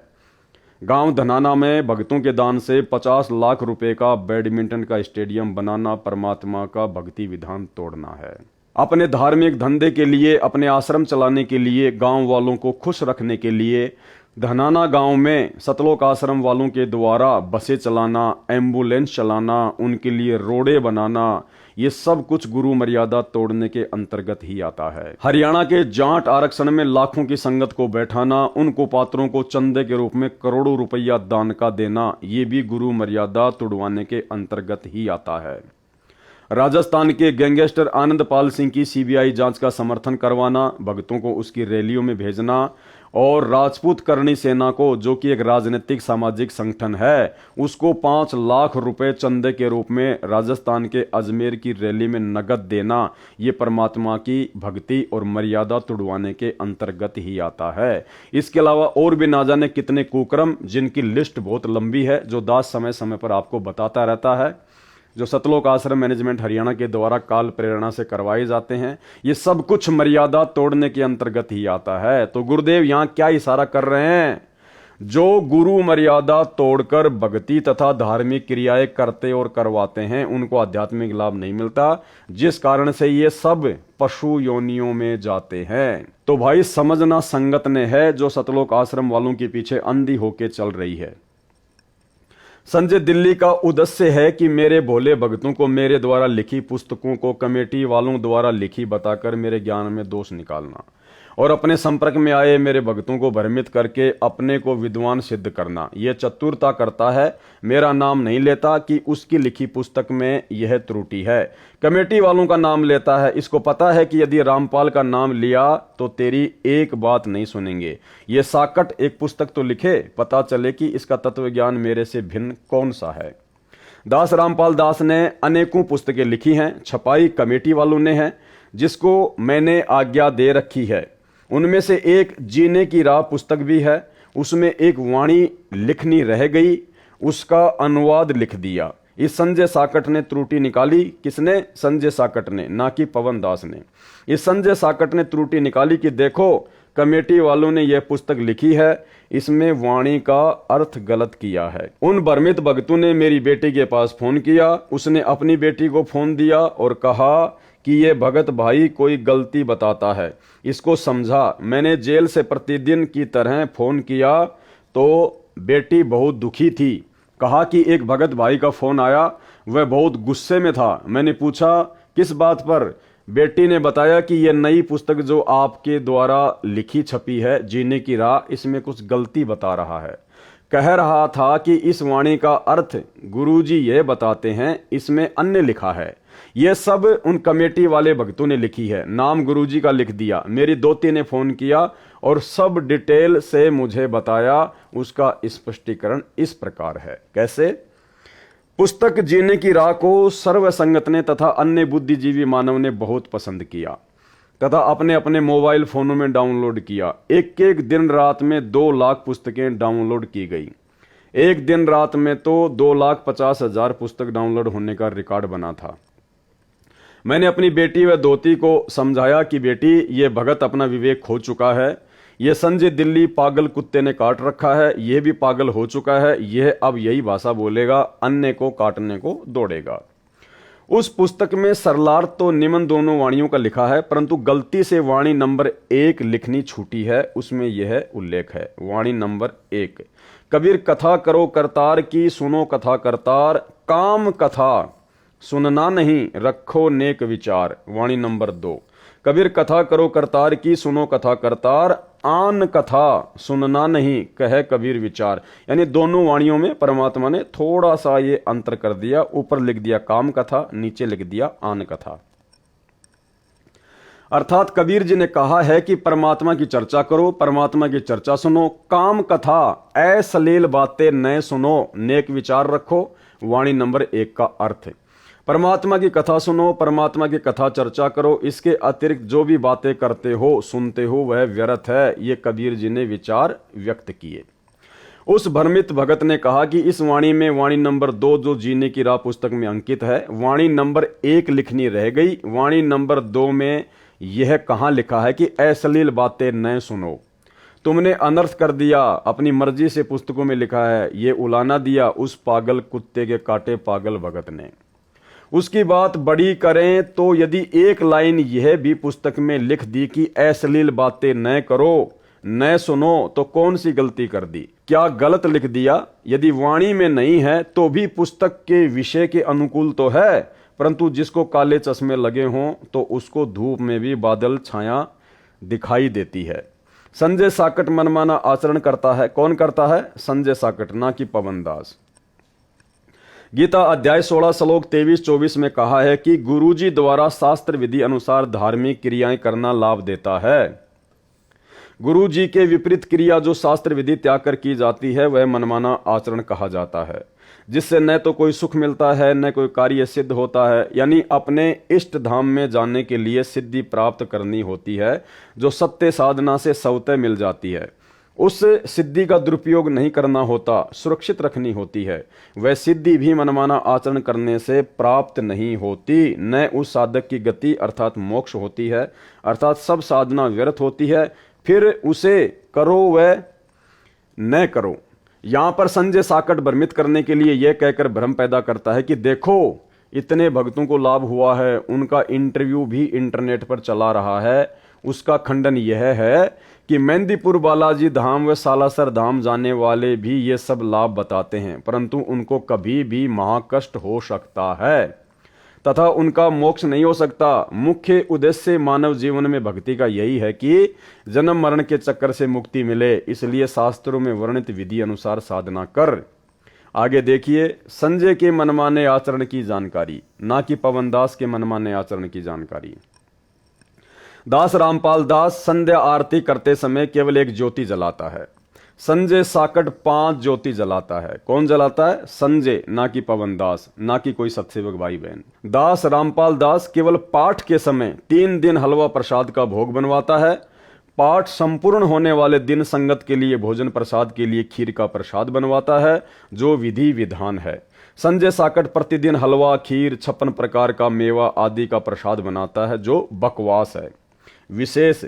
Speaker 1: गांव धनाना में भक्तों के दान से 50 लाख रुपए का बैडमिंटन का स्टेडियम बनाना परमात्मा का भक्ति विधान तोड़ना है। अपने धार्मिक धंधे के लिए, अपने आश्रम चलाने के लिए, गांव वालों को खुश रखने के लिए धनाना गांव में सतलोक आश्रम वालों के द्वारा बसें चलाना, एम्बुलेंस चलाना, उनके लिए रोडे बनाना, ये सब कुछ गुरु मर्यादा तोड़ने के अंतर्गत ही आता है। हरियाणा के जाट आरक्षण में लाखों की संगत को बैठाना, उनको पात्रों को चंदे के रूप में करोड़ों रुपया दान का देना, ये भी गुरु मर्यादा तोड़वाने के अंतर्गत ही आता है। राजस्थान के गैंगस्टर आनंदपाल सिंह की सीबीआई जांच का समर्थन करवाना, भक्तों को उसकी रैलियों में भेजना, और राजपूत करणी सेना को, जो कि एक राजनीतिक सामाजिक संगठन है, उसको 5 लाख रुपए चंदे के रूप में राजस्थान के अजमेर की रैली में नगद देना, ये परमात्मा की भक्ति और मर्यादा तुड़वाने के अंतर्गत ही आता है। इसके अलावा और भी ना जाने कितने कुकर्म, जिनकी लिस्ट बहुत लंबी है, जो दास समय समय पर आपको बताता रहता है, जो सतलोक आश्रम मैनेजमेंट हरियाणा के द्वारा काल प्रेरणा से करवाए जाते हैं, ये सब कुछ मर्यादा तोड़ने के अंतर्गत ही आता है। तो गुरुदेव यहां क्या इशारा कर रहे हैं? जो गुरु मर्यादा तोड़कर भक्ति तथा धार्मिक क्रियाएं करते और करवाते हैं, उनको आध्यात्मिक लाभ नहीं मिलता, जिस कारण से ये सब पशु योनियों में जाते हैं। तो भाई समझना संगत ने है, जो सतलोक आश्रम वालों के पीछे अंधी होके चल रही है। संजय दिल्ली का उद्देश्य है कि मेरे भोले भक्तों को मेरे द्वारा लिखी पुस्तकों को कमेटी वालों द्वारा लिखी बताकर मेरे ज्ञान में दोष निकालना, और अपने संपर्क में आए मेरे भक्तों को भ्रमित करके अपने को विद्वान सिद्ध करना। यह चतुरता करता है, मेरा नाम नहीं लेता कि उसकी लिखी पुस्तक में यह त्रुटि है, कमेटी वालों का नाम लेता है। इसको पता है कि यदि रामपाल का नाम लिया तो तेरी एक बात नहीं सुनेंगे। ये साकट एक पुस्तक तो लिखे, पता चले कि इसका तत्व ज्ञान मेरे से भिन्न कौन सा है। दास रामपाल दास ने अनेकों पुस्तकें लिखी हैं, छपाई कमेटी वालों ने है, जिसको मैंने आज्ञा दे रखी है। उनमें से एक जीने की राह पुस्तक भी है, उसमें एक वाणी लिखनी रह गई, उसका अनुवाद लिख दिया। इस संजय साकट ने त्रुटि निकाली। किसने? संजय साकट ने, ना कि पवन दास ने। इस संजय साकट ने त्रुटि निकाली कि देखो कमेटी वालों ने यह पुस्तक लिखी है, इसमें वाणी का अर्थ गलत किया है। उन भ्रमित भक्तों ने मेरी बेटी के पास फोन किया, उसने अपनी बेटी को फोन दिया और कहा कि ये भगत भाई कोई गलती बताता है, इसको समझा। मैंने जेल से प्रतिदिन की तरह फोन किया तो बेटी बहुत दुखी थी। कहा कि एक भगत भाई का फोन आया, वह बहुत गुस्से में था। मैंने पूछा किस बात पर? बेटी ने बताया कि यह नई पुस्तक जो आपके द्वारा लिखी छपी है, जीने की राह, इसमें कुछ गलती बता रहा है। कह रहा था कि इस वाणी का अर्थ गुरुजी यह बताते हैं, इसमें अन्य लिखा है। यह सब उन कमेटी वाले भक्तों ने लिखी है, नाम गुरुजी का लिख दिया। मेरी दोती ने फोन किया और सब डिटेल से मुझे बताया। उसका स्पष्टीकरण इस प्रकार है। कैसे? पुस्तक जीने की राह को सर्व संगत ने तथा अन्य बुद्धिजीवी मानव ने बहुत पसंद किया तथा अपने अपने मोबाइल फोनों में डाउनलोड किया। एक एक दिन रात में 2 लाख पुस्तकें डाउनलोड की गई। एक दिन रात में तो 2,50,000 पुस्तक डाउनलोड होने का रिकॉर्ड बना था। मैंने अपनी बेटी व दोती को समझाया कि बेटी, ये भगत अपना विवेक खो चुका है, ये संजय दिल्ली पागल कुत्ते ने काट रखा है, यह भी पागल हो चुका है, यह अब यही भाषा बोलेगा, अन्य को काटने को दौड़ेगा। उस पुस्तक में सरलार्थ तो निम्न दोनों वाणियों का लिखा है, परंतु गलती से वाणी नंबर 1 लिखनी छूटी है। उसमें यह उल्लेख है, वाणी नंबर 1, कबीर कथा करो करतार की, सुनो कथा करतार, काम कथा सुनना नहीं, रखो नेक विचार। वाणी नंबर 2, कबीर कथा करो करतार की, सुनो कथा करतार, आन कथा सुनना नहीं, कहे कबीर विचार। यानी दोनों वाणियों में परमात्मा ने थोड़ा सा ये अंतर कर दिया, ऊपर लिख दिया काम कथा, नीचे लिख दिया आन कथा। अर्थात कबीर जी ने कहा है कि परमात्मा की चर्चा करो, परमात्मा की चर्चा सुनो, काम कथा अश्लील बातें न सुनो, नेक विचार रखो। वाणी नंबर 1 का अर्थ है परमात्मा की कथा सुनो, परमात्मा की कथा चर्चा करो, इसके अतिरिक्त जो भी बातें करते हो, सुनते हो, वह व्यर्थ है। ये कबीर जी ने विचार व्यक्त किए। उस भ्रमित भगत ने कहा कि इस वाणी में वाणी नंबर 2 जो जीने की राह पुस्तक में अंकित है, वाणी नंबर 1 लिखनी रह गई। वाणी नंबर 2 में यह कहां लिखा है कि अश्लील बातें न सुनो। तुमने अनर्थ कर दिया, अपनी मर्जी से पुस्तकों में लिखा है, ये उलाना दिया उस पागल कुत्ते के काटे पागल भगत ने। उसकी बात बड़ी करें तो यदि एक लाइन यह भी पुस्तक में लिख दी कि अश्लील बातें न करो, न सुनो, तो कौन सी गलती कर दी? क्या गलत लिख दिया? यदि वाणी में नहीं है तो भी पुस्तक के विषय के अनुकूल तो है, परंतु जिसको काले चश्मे लगे हों तो उसको धूप में भी बादल छाया दिखाई देती है। संजय साकट मनमाना आचरण करता है। कौन करता है? संजय साकट, ना कि पवन दास। गीता अध्याय 16 श्लोक 23-24 में कहा है कि गुरुजी द्वारा शास्त्र विधि अनुसार धार्मिक क्रियाएं करना लाभ देता है। गुरुजी के विपरीत क्रिया जो शास्त्र विधि त्याग कर की जाती है वह मनमाना आचरण कहा जाता है, जिससे न तो कोई सुख मिलता है न कोई कार्य सिद्ध होता है। यानी अपने इष्ट धाम में जाने के लिए सिद्धि प्राप्त करनी होती है, जो सत्य साधना से स्वतः मिल जाती है। उस सिद्धि का दुरुपयोग नहीं करना होता, सुरक्षित रखनी होती है। वह सिद्धि भी मनमाना आचरण करने से प्राप्त नहीं होती, न उस साधक की गति अर्थात मोक्ष होती है, अर्थात सब साधना व्यर्थ होती है। फिर उसे करो व न करो। यहां पर संजय साकट भ्रमित करने के लिए यह कहकर भ्रम पैदा करता है कि देखो इतने भक्तों को लाभ हुआ है, उनका इंटरव्यू भी इंटरनेट पर चला रहा है। उसका खंडन यह है कि मेहंदीपुर बालाजी धाम व सालासर धाम जाने वाले भी ये सब लाभ बताते हैं, परंतु उनको कभी भी महाकष्ट हो सकता है तथा उनका मोक्ष नहीं हो सकता। मुख्य उद्देश्य मानव जीवन में भक्ति का यही है कि जन्म मरण के चक्कर से मुक्ति मिले, इसलिए शास्त्रों में वर्णित विधि अनुसार साधना कर। आगे देखिए संजय के मनमाने आचरण की जानकारी, ना कि पवन दास के मनमाने आचरण की जानकारी। दास रामपाल दास संध्या आरती करते समय केवल एक ज्योति जलाता है। संजय साकट 5 ज्योति जलाता है। कौन जलाता है? संजय, ना कि पवन दास, ना कि कोई सत्सेवक भाई बहन। दास रामपाल दास केवल पाठ के समय 3 दिन हलवा प्रसाद का भोग बनवाता है। पाठ संपूर्ण होने वाले दिन संगत के लिए भोजन प्रसाद के लिए खीर का प्रसाद बनवाता है, जो विधि विधान है। संजय साकट प्रतिदिन हलवा, खीर, 56 प्रकार का मेवा आदि का प्रसाद बनाता है, जो बकवास है। विशेष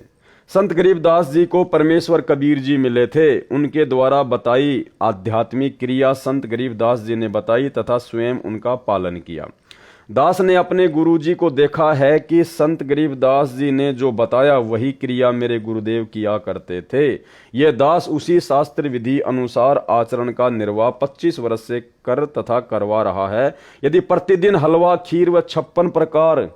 Speaker 1: संत गरीबदास जी को परमेश्वर कबीर जी मिले थे, उनके द्वारा बताई आध्यात्मिक क्रिया संत गरीबदास जी ने बताई तथा स्वयं उनका पालन किया। दास ने अपने गुरु जी को देखा है कि संत गरीबदास जी ने जो बताया वही क्रिया मेरे गुरुदेव किया करते थे। यह दास उसी शास्त्र विधि अनुसार आचरण का निर्वाह 25 वर्ष से कर तथा करवा रहा है। यदि प्रतिदिन हलवा, खीर व 56 प्रकार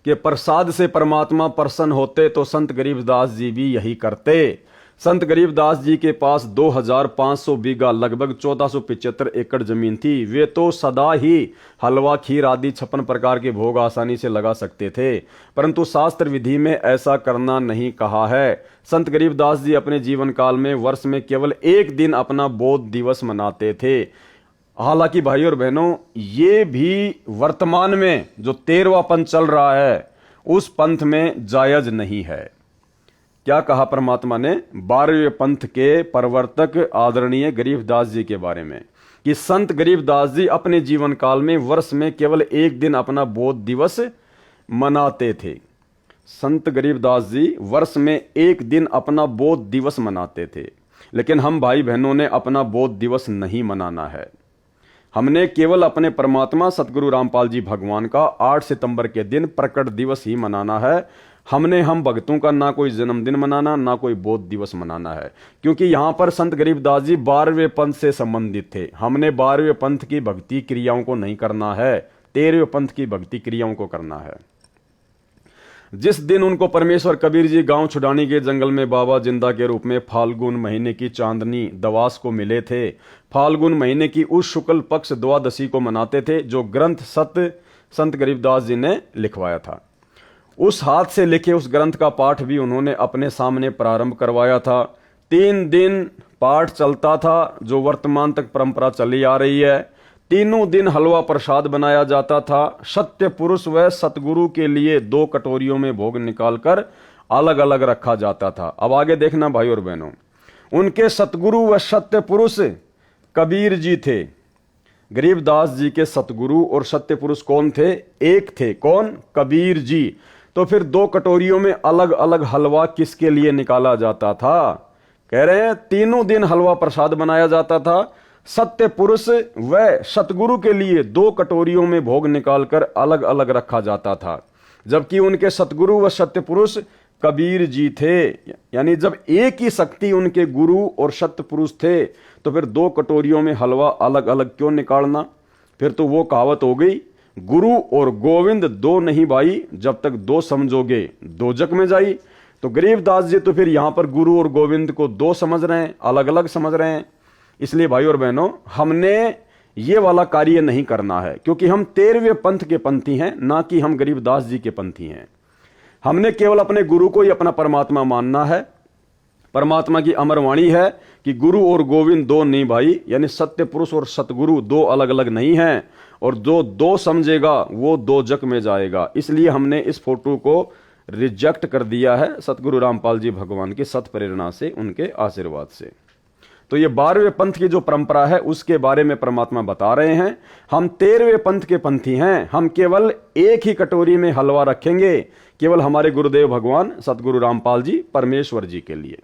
Speaker 1: के प्रसाद से परमात्मा प्रसन्न होते तो संत गरीबदास जी भी यही करते। संत गरीबदास जी के पास 2500 बीघा लगभग 1475 एकड़ जमीन थी। वे तो सदा ही हलवा, खीर आदि 56 प्रकार के भोग आसानी से लगा सकते थे, परंतु शास्त्र विधि में ऐसा करना नहीं कहा है। संत गरीबदास जी अपने जीवन काल में वर्ष में केवल एक दिन अपना बोध दिवस मनाते थे। हालांकि भाई और बहनों, ये भी वर्तमान में जो 13वां पंथ चल रहा है उस पंथ में जायज नहीं है। क्या कहा परमात्मा ने 12वें पंथ के प्रवर्तक आदरणीय गरीबदास जी के बारे में कि संत गरीबदास जी अपने जीवन काल में वर्ष में केवल एक दिन अपना बोध दिवस मनाते थे। संत गरीबदास जी वर्ष में एक दिन अपना बोध दिवस मनाते थे, लेकिन हम भाई बहनों ने अपना बोध दिवस नहीं मनाना है। हमने केवल अपने परमात्मा सतगुरु रामपाल जी भगवान का 8 सितंबर के दिन प्रकट दिवस ही मनाना है। हम भक्तों का ना कोई जन्मदिन मनाना, ना कोई बोध दिवस मनाना है, क्योंकि यहाँ पर संत गरीबदास जी 12वें पंथ से संबंधित थे। हमने 12वें पंथ की भक्ति क्रियाओं को नहीं करना है, 13वें पंथ की भक्ति क्रियाओं को करना है। जिस दिन उनको परमेश्वर कबीर जी गांव छुड़ानी के जंगल में बाबा जिंदा के रूप में फाल्गुन महीने की चांदनी दवास को मिले थे, फाल्गुन महीने की उस शुक्ल पक्ष द्वादशी को मनाते थे, जो ग्रंथ संत गरीबदास जी ने लिखवाया था। उस हाथ से लिखे उस ग्रंथ का पाठ भी उन्होंने अपने सामने प्रारंभ करवाया था। 3 दिन पाठ चलता था, जो वर्तमान तक परंपरा चली आ रही है। तीनों दिन हलवा प्रसाद बनाया जाता था। सत्य पुरुष व सतगुरु के लिए 2 कटोरियों में भोग निकालकर अलग अलग रखा जाता था। अब आगे देखना भाई और बहनों, उनके सतगुरु व सत्य पुरुष कबीर जी थे। गरीबदास जी के सतगुरु और सत्य पुरुष कौन थे? एक थे। कौन? कबीर जी। तो फिर 2 कटोरियों में अलग अलग हलवा किसके लिए निकाला जाता था? कह रहे हैं तीनों दिन हलवा प्रसाद बनाया जाता था। सत्य पुरुष व सतगुरु के लिए 2 कटोरियों में भोग निकालकर अलग अलग रखा जाता था, जबकि उनके सतगुरु व सत्य पुरुष कबीर जी थे। यानी जब एक ही शक्ति उनके गुरु और सत्य पुरुष थे, तो फिर 2 कटोरियों में हलवा अलग अलग क्यों निकालना? फिर तो वो कहावत हो गई, गुरु और गोविंद 2 नहीं भाई, जब तक 2 समझोगे 2 जग में जाई। तो गरीबदास जी तो फिर यहां पर गुरु और गोविंद को 2 समझ रहे हैं, अलग अलग समझ रहे हैं। इसलिए भाई और बहनों, हमने ये वाला कार्य नहीं करना है, क्योंकि हम 13वें पंथ के पंथी हैं, ना कि हम गरीबदास जी के पंथी हैं। हमने केवल अपने गुरु को ही अपना परमात्मा मानना है। परमात्मा की अमर वाणी है कि गुरु और गोविंद 2 नहीं भाई, यानी सत्य पुरुष और सतगुरु 2 अलग अलग नहीं हैं, और जो 2 समझेगा वो 2 जग में जाएगा। इसलिए हमने इस फोटो को रिजेक्ट कर दिया है सतगुरु रामपाल जी भगवान की सत प्रेरणा से, उनके आशीर्वाद से। तो ये 12वें पंथ की जो परंपरा है उसके बारे में परमात्मा बता रहे हैं। हम 13वें पंथ के पंथी हैं। हम केवल एक ही कटोरी में हलवा रखेंगे, केवल हमारे गुरुदेव भगवान सतगुरु रामपाल जी परमेश्वर जी के लिए।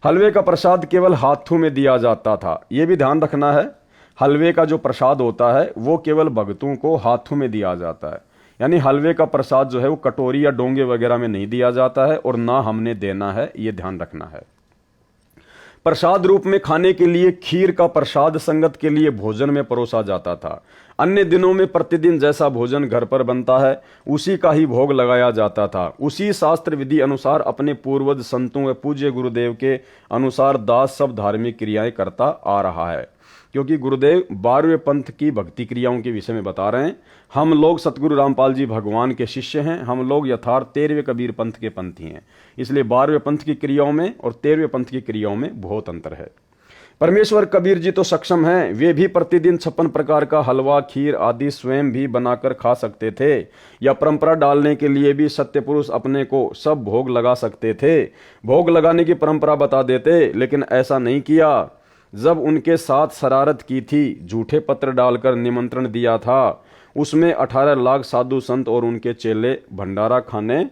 Speaker 1: हलवे का प्रसाद केवल हाथों में दिया जाता था। यह भी ध्यान रखना है, हलवे का जो प्रसाद होता है वो केवल भक्तों को हाथों में दिया जाता है। यानी हलवे का प्रसाद जो है वो कटोरी या डोंगे वगैरह में नहीं दिया जाता है, और ना हमने देना है, ये ध्यान रखना है। प्रसाद रूप में खाने के लिए खीर का प्रसाद संगत के लिए भोजन में परोसा जाता था। अन्य दिनों में प्रतिदिन जैसा भोजन घर पर बनता है उसी का ही भोग लगाया जाता था। उसी शास्त्र विधि अनुसार अपने पूर्वज संतों व पूज्य गुरुदेव के अनुसार दास सब धार्मिक क्रियाएं करता आ रहा है। क्योंकि गुरुदेव 12वें पंथ की भक्ति क्रियाओं के विषय में बता रहे हैं। हम लोग सतगुरु रामपाल जी भगवान के शिष्य हैं। हम लोग यथार्थ 13वें कबीर पंथ के पंथी हैं। इसलिए 12वें पंथ की क्रियाओं में और 13वें पंथ की क्रियाओं में बहुत अंतर है। परमेश्वर कबीर जी तो सक्षम हैं, वे भी प्रतिदिन 56 प्रकार का हलवा खीर आदि स्वयं भी बनाकर खा सकते थे, या परंपरा डालने के लिए भी सत्य पुरुष अपने को सब भोग लगा सकते थे। भोग लगाने की परंपरा बता देते, लेकिन ऐसा नहीं किया। जब उनके साथ शरारत की थी, झूठे पत्र डालकर निमंत्रण दिया था, उसमें 18 लाख साधु संत और उनके चेले भंडारा खाने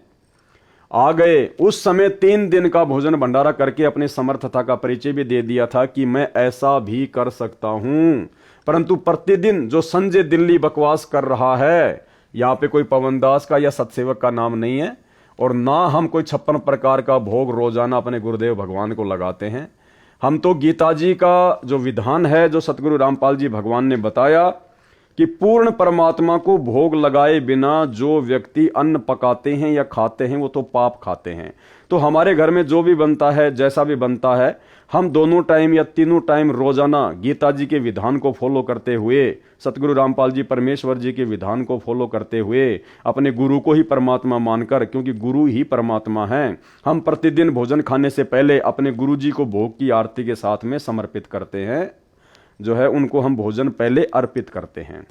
Speaker 1: आ गए। उस समय 3 दिन का भोजन भंडारा करके अपनी समर्थता का परिचय भी दे दिया था कि मैं ऐसा भी कर सकता हूं। परंतु प्रतिदिन जो संजय दिल्ली बकवास कर रहा है, यहाँ पे कोई पवनदास का या सतसेवक का नाम नहीं है, और ना हम कोई 56 प्रकार का भोग रोजाना अपने गुरुदेव भगवान को लगाते हैं। हम तो गीता जी का जो विधान है, जो सतगुरु रामपाल जी भगवान ने बताया कि पूर्ण परमात्मा को भोग लगाए बिना जो व्यक्ति अन्न पकाते हैं या खाते हैं वो तो पाप खाते हैं। तो हमारे घर में जो भी बनता है, जैसा भी बनता है, हम दोनों टाइम या तीनों टाइम रोजाना गीता जी के विधान को फॉलो करते हुए, सतगुरु रामपाल जी परमेश्वर जी के विधान को फॉलो करते हुए, अपने गुरु को ही परमात्मा मानकर, क्योंकि गुरु ही परमात्मा हैं, हम प्रतिदिन भोजन खाने से पहले अपने गुरु जी को भोग की आरती के साथ में समर्पित करते हैं। जो है उनको हम भोजन पहले अर्पित करते हैं।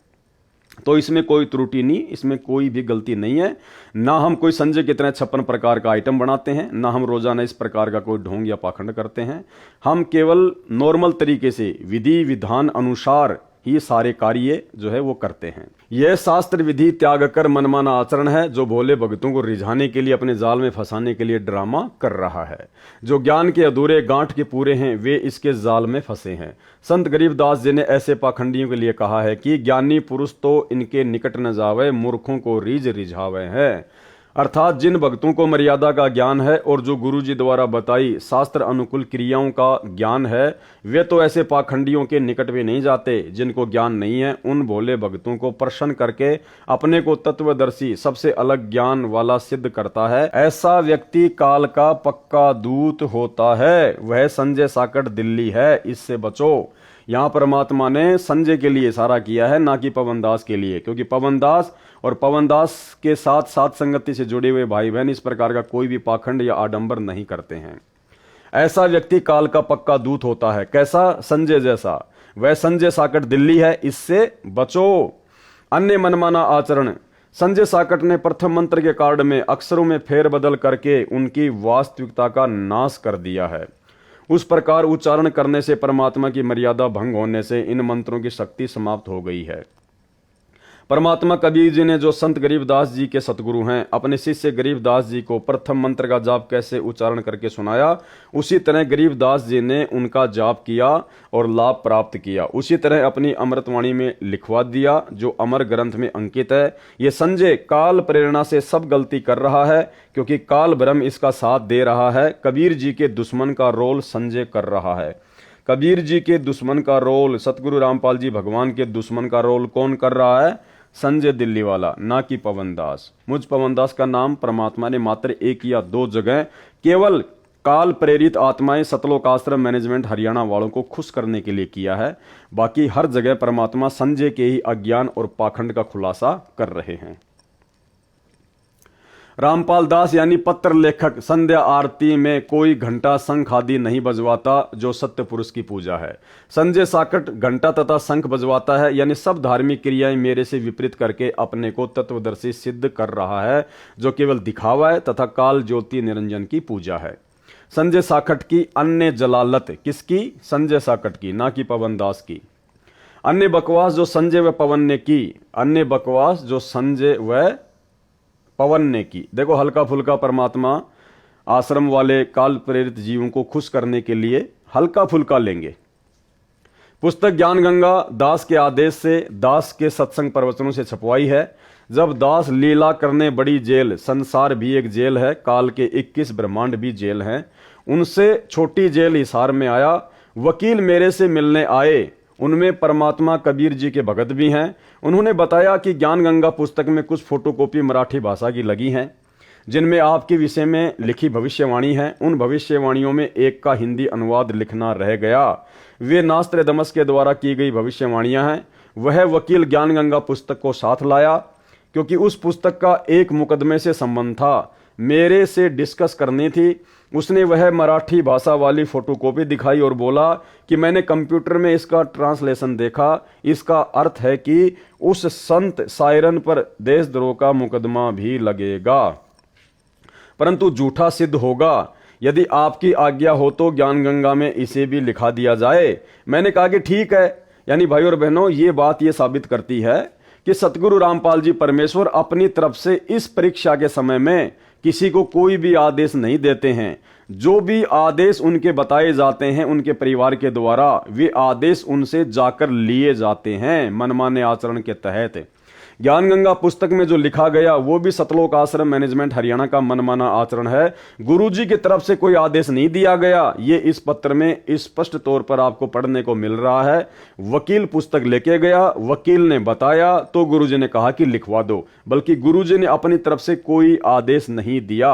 Speaker 1: तो इसमें कोई त्रुटि नहीं, इसमें कोई भी गलती नहीं है। ना हम कोई संजय की तरह 56 प्रकार का आइटम बनाते हैं, ना हम रोजाना इस प्रकार का कोई ढोंग या पाखंड करते हैं। हम केवल नॉर्मल तरीके से विधि विधान अनुसार ही सारे कार्य जो है वो करते हैं। यह शास्त्र विधि त्याग कर मनमाना आचरण है जो भोले भक्तों को रिझाने के लिए, अपने जाल में फंसाने के लिए ड्रामा कर रहा है। जो ज्ञान के अधूरे गांठ के पूरे हैं वे इसके जाल में फंसे हैं। संत गरीबदास जी ने ऐसे पाखंडियों के लिए कहा है कि ज्ञानी पुरुष तो इनके निकट न जावे, मूर्खों को रीझ रिझावे है। अर्थात जिन भक्तों को मर्यादा का ज्ञान है और जो गुरु जी द्वारा बताई शास्त्र अनुकूल क्रियाओं का ज्ञान है, वे तो ऐसे पाखंडियों के निकट भी नहीं जाते। जिनको ज्ञान नहीं है उन भोले भक्तों को प्रसन्न करके अपने को तत्वदर्शी, सबसे अलग ज्ञान वाला सिद्ध करता है। ऐसा व्यक्ति काल का पक्का दूत होता है। वह संजय साकट दिल्ली है, इससे बचो। यहाँ परमात्मा ने संजय के लिए इशारा किया है, ना कि पवनदास के लिए, क्योंकि पवनदास और पवनदास के साथ साथ संगति से जुड़े हुए भाई बहन इस प्रकार का कोई भी पाखंड या आडंबर नहीं करते हैं। ऐसा व्यक्ति काल का पक्का दूत होता है। कैसा? संजय जैसा। वह संजय साकट दिल्ली है, इससे बचो। अन्य मनमाना आचरण। संजय साकट ने प्रथम मंत्र के कार्ड में अक्षरों में फेरबदल करके उनकी वास्तविकता का नाश कर दिया है। उस प्रकार उच्चारण करने से परमात्मा की मर्यादा भंग होने से इन मंत्रों की शक्ति समाप्त हो गई है। परमात्मा कबीर जी ने, जो संत गरीबदास जी के सतगुरु हैं, अपने शिष्य गरीबदास जी को प्रथम मंत्र का जाप कैसे उच्चारण करके सुनाया, उसी तरह गरीबदास जी ने उनका जाप किया और लाभ प्राप्त किया। उसी तरह अपनी अमृतवाणी में लिखवा दिया जो अमर ग्रंथ में अंकित है। ये संजय काल प्रेरणा से सब गलती कर रहा है क्योंकि काल ब्रह्म इसका साथ दे रहा है। कबीर जी के दुश्मन का रोल संजय कर रहा है। कबीर जी के दुश्मन का रोल, सतगुरु रामपाल जी भगवान के दुश्मन का रोल कौन कर रहा है? संजय दिल्ली वाला, ना कि पवनदास। मुझ पवनदास का नाम परमात्मा ने मात्र एक या दो जगह केवल काल प्रेरित आत्माएं सतलोक आश्रम मैनेजमेंट हरियाणा वालों को खुश करने के लिए किया है। बाकी हर जगह परमात्मा संजय के ही अज्ञान और पाखंड का खुलासा कर रहे हैं। रामपाल दास यानी पत्र लेखक संध्या आरती में कोई घंटा शंख आदि नहीं बजवाता जो सत्य पुरुष की पूजा है। संजय साकट घंटा तथा शंख बजवाता है, यानी सब धार्मिक क्रियाएं मेरे से विपरीत करके अपने को तत्वदर्शी सिद्ध कर रहा है, जो केवल दिखावा है तथा काल ज्योति निरंजन की पूजा है। संजय साकट की अन्य जलालत। किसकी? संजय साकट की, ना कि पवनदास की। अन्य बकवास जो संजय व पवन ने की, अन्य बकवास जो संजय व पवन ने की। देखो, हल्का फुल्का परमात्मा आश्रम वाले काल प्रेरित जीवों को खुश करने के लिए हल्का फुल्का लेंगे। पुस्तक ज्ञान गंगा दास के आदेश से दास के सत्संग प्रवचनों से छपवाई है। जब दास लीला करने बड़ी जेल, संसार भी एक जेल है, काल के 21 ब्रह्मांड भी जेल हैं, उनसे छोटी जेल हिसार में आया। वकील मेरे से मिलने आए, उनमें परमात्मा कबीर जी के भगत भी हैं। उन्होंने बताया कि ज्ञान गंगा पुस्तक में कुछ फोटोकॉपी मराठी भाषा की लगी हैं जिनमें आपके विषय में लिखी भविष्यवाणी है। उन भविष्यवाणियों में एक का हिंदी अनुवाद लिखना रह गया। वे नास्त्रदमस के द्वारा की गई भविष्यवाणियां हैं। वह वकील ज्ञान गंगा पुस्तक को साथ लाया क्योंकि उस पुस्तक का एक मुकदमे से संबंध था, मेरे से डिस्कस करनी थी। उसने वह मराठी भाषा वाली फोटोकॉपी दिखाई और बोला कि मैंने कंप्यूटर में इसका ट्रांसलेशन देखा। इसका अर्थ है कि उस संत सायरन पर देशद्रोह का मुकदमा भी लगेगा, परंतु झूठा सिद्ध होगा। यदि आपकी आज्ञा हो तो ज्ञान गंगा में इसे भी लिखा दिया जाए। मैंने कहा कि ठीक है। यानी भाई और बहनों, ये बात ये साबित करती है कि सतगुरु रामपाल जी परमेश्वर अपनी तरफ से इस परीक्षा के समय में किसी को कोई भी आदेश नहीं देते हैं। जो भी आदेश उनके बताए जाते हैं उनके परिवार के द्वारा, वे आदेश उनसे जाकर लिए जाते हैं मनमाने आचरण के तहत। ज्ञान गंगा पुस्तक में जो लिखा गया वो भी सतलोक आश्रम मैनेजमेंट हरियाणा का मनमाना आचरण है। गुरुजी की तरफ से कोई आदेश नहीं दिया गया। ये इस पत्र में स्पष्ट तौर पर आपको पढ़ने को मिल रहा है। वकील पुस्तक लेके गया, वकील ने बताया तो गुरुजी ने कहा कि लिखवा दो, बल्कि गुरुजी ने अपनी तरफ से कोई आदेश नहीं दिया।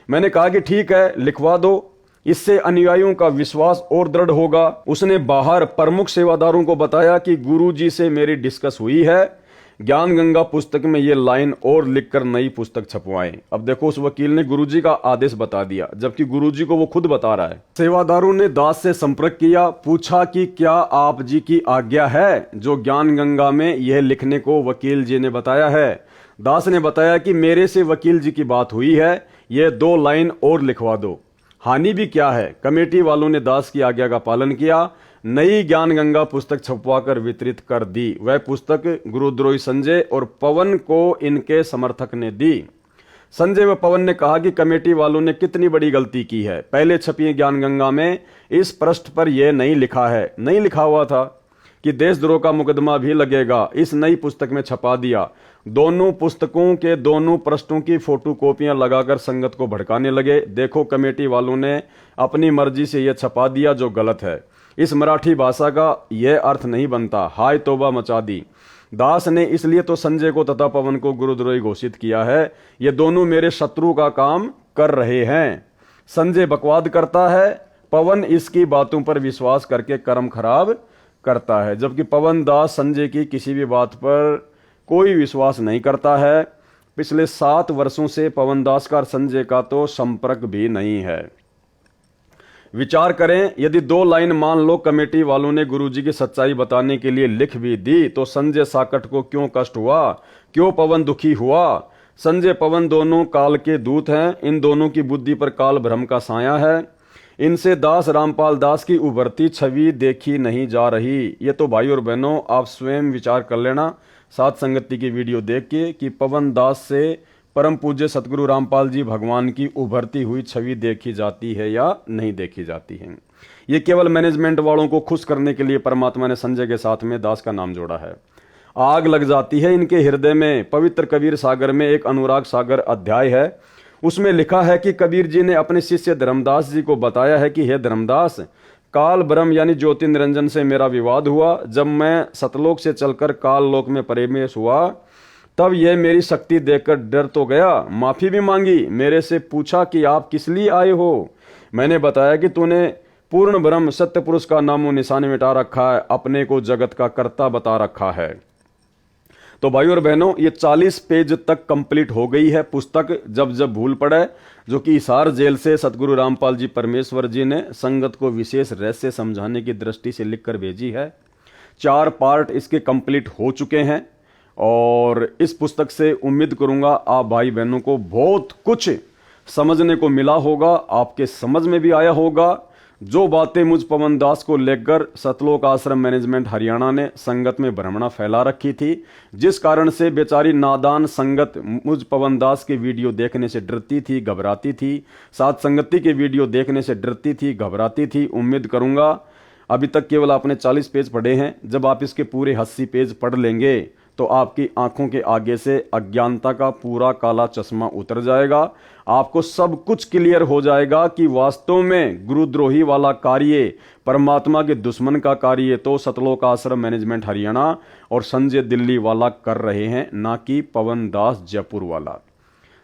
Speaker 1: मैंने कहा कि ठीक है, लिखवा दो, इससे अनुयायियों का विश्वास और दृढ़ होगा। उसने बाहर प्रमुख सेवादारों को बताया कि गुरुजी से मेरी डिस्कस हुई है, ज्ञान गंगा पुस्तक में ये लाइन और लिखकर नई पुस्तक छपवाएं। अब देखो, उस वकील ने गुरुजी का आदेश बता दिया जबकि गुरुजी को वो खुद बता रहा है। सेवादारों ने दास से संपर्क किया, पूछा कि क्या आप जी की आज्ञा है जो ज्ञान गंगा में यह लिखने को वकील जी ने बताया है। दास ने बताया कि मेरे से वकील जी की बात हुई है, यह 2 लाइन और लिखवा दो। हानि भी क्या है। कमेटी वालों ने दास की आज्ञा का पालन किया। नई ज्ञान गंगा पुस्तक छपवाकर वितरित कर दी। वह पुस्तक गुरुद्रोही संजय और पवन को इनके समर्थक ने दी। संजय व पवन ने कहा कि कमेटी वालों ने कितनी बड़ी गलती की है। पहले छपी ज्ञान गंगा में इस पृष्ठ पर यह नहीं लिखा है, नहीं लिखा हुआ था कि देशद्रोह का मुकदमा भी लगेगा। इस नई पुस्तक में छपा दिया। दोनों पुस्तकों के दोनों पृष्ठों की फोटोकॉपियां लगाकर संगत को भड़काने लगे। देखो, कमेटी वालों ने अपनी मर्जी से यह छपा दिया जो गलत है। इस मराठी भाषा का यह अर्थ नहीं बनता। हाय तौबा मचा दी। दास ने इसलिए तो संजय को तथा पवन को गुरुद्रोही घोषित किया है। ये दोनों मेरे शत्रु का काम कर रहे हैं। संजय बकवाद करता है, पवन इसकी बातों पर विश्वास करके कर्म खराब करता है। जबकि पवन दास संजय की किसी भी बात पर कोई विश्वास नहीं करता है। पिछले 7 वर्षों से पवन दास का और संजय का तो संपर्क भी नहीं है। विचार करें, यदि 2 लाइन मान लो कमेटी वालों ने गुरुजी की सच्चाई बताने के लिए लिख भी दी तो संजय साकट को क्यों कष्ट हुआ, क्यों पवन दुखी हुआ। संजय पवन दोनों काल के दूत हैं। इन दोनों की बुद्धि पर काल भ्रम का साया है। इनसे दास रामपाल दास की उभरती छवि देखी नहीं जा रही। ये तो भाई और बहनों आप स्वयं विचार कर लेना साथ संगति की वीडियो देख के कि पवन दास से परम पूज्य सतगुरु रामपाल जी भगवान की उभरती हुई छवि देखी जाती है या नहीं देखी जाती है। ये केवल मैनेजमेंट वालों को खुश करने के लिए परमात्मा ने संजय के साथ में दास का नाम जोड़ा है। आग लग जाती है इनके हृदय में। पवित्र कबीर सागर में एक अनुराग सागर अध्याय है, उसमें लिखा है कि कबीर जी ने अपने शिष्य धर्मदास जी को बताया है कि हे धर्मदास, काल ब्रह्म यानी ज्योति निरंजन से मेरा विवाद हुआ। जब मैं सतलोक से चलकर काल लोक में प्रवेश हुआ तब यह मेरी शक्ति देखकर डर तो गया, माफी भी मांगी। मेरे से पूछा कि आप किस लिए आए हो। मैंने बताया कि तूने पूर्ण ब्रह्म सत्य पुरुष का नामो निशान मिटा रखा है, अपने को जगत का कर्ता बता रखा है। तो भाइयों और बहनों, ये 40 पेज तक कंप्लीट हो गई है पुस्तक। जब जब भूल पड़े, जो कि हिसार जेल से सतगुरु रामपाल जी परमेश्वर जी ने संगत को विशेष रहस्य समझाने की दृष्टि से लिखकर भेजी है। 4 पार्ट इसके कंप्लीट हो चुके हैं और इस पुस्तक से उम्मीद करूंगा आप भाई बहनों को बहुत कुछ समझने को मिला होगा, आपके समझ में भी आया होगा। जो बातें मुझ पवन दास को लेकर सतलोक आश्रम मैनेजमेंट हरियाणा ने संगत में भ्रमणा फैला रखी थी, जिस कारण से बेचारी नादान संगत मुझ पवन दास के वीडियो देखने से डरती थी, घबराती थी, साथ संगति के वीडियो देखने से डरती थी, घबराती थी। उम्मीद करूंगा अभी तक केवल आपने 40 पेज पढ़े हैं। जब आप इसके पूरे 80 पेज पढ़ लेंगे तो आपकी आंखों के आगे से अज्ञानता का पूरा काला चश्मा उतर जाएगा। आपको सब कुछ क्लियर हो जाएगा कि वास्तव में गुरुद्रोही वाला कार्य, परमात्मा के दुश्मन का कार्य तो सतलोक आश्रम मैनेजमेंट हरियाणा और संजय दिल्ली वाला कर रहे हैं, ना कि पवन दास जयपुर वाला।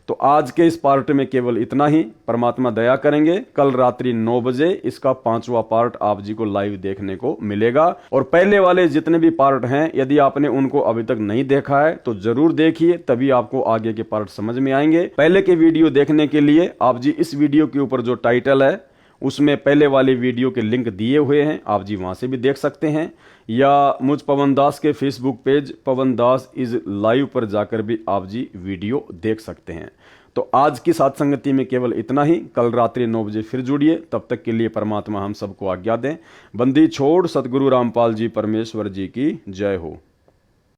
Speaker 1: तो आज के इस पार्ट में केवल इतना ही। परमात्मा दया करेंगे, कल रात्रि 9 बजे इसका 5वां पार्ट आप जी को लाइव देखने को मिलेगा। और पहले वाले जितने भी पार्ट हैं, यदि आपने उनको अभी तक नहीं देखा है तो जरूर देखिए, तभी आपको आगे के पार्ट समझ में आएंगे। पहले के वीडियो देखने के लिए आप जी इस वीडियो के ऊपर जो टाइटल है उसमें पहले वाले वीडियो के लिंक दिए हुए हैं, आप जी वहां से भी देख सकते हैं, या मुझ पवन दास के Facebook page Pawan Das is live पर जाकर भी आप जी वीडियो देख सकते हैं। तो आज की साथ संगति में केवल इतना ही। कल रात्रि 9 बजे फिर जुड़िए। तब तक के लिए परमात्मा हम सबको आज्ञा दें। बंदी छोड़ सतगुरु रामपाल जी परमेश्वर जी की जय हो।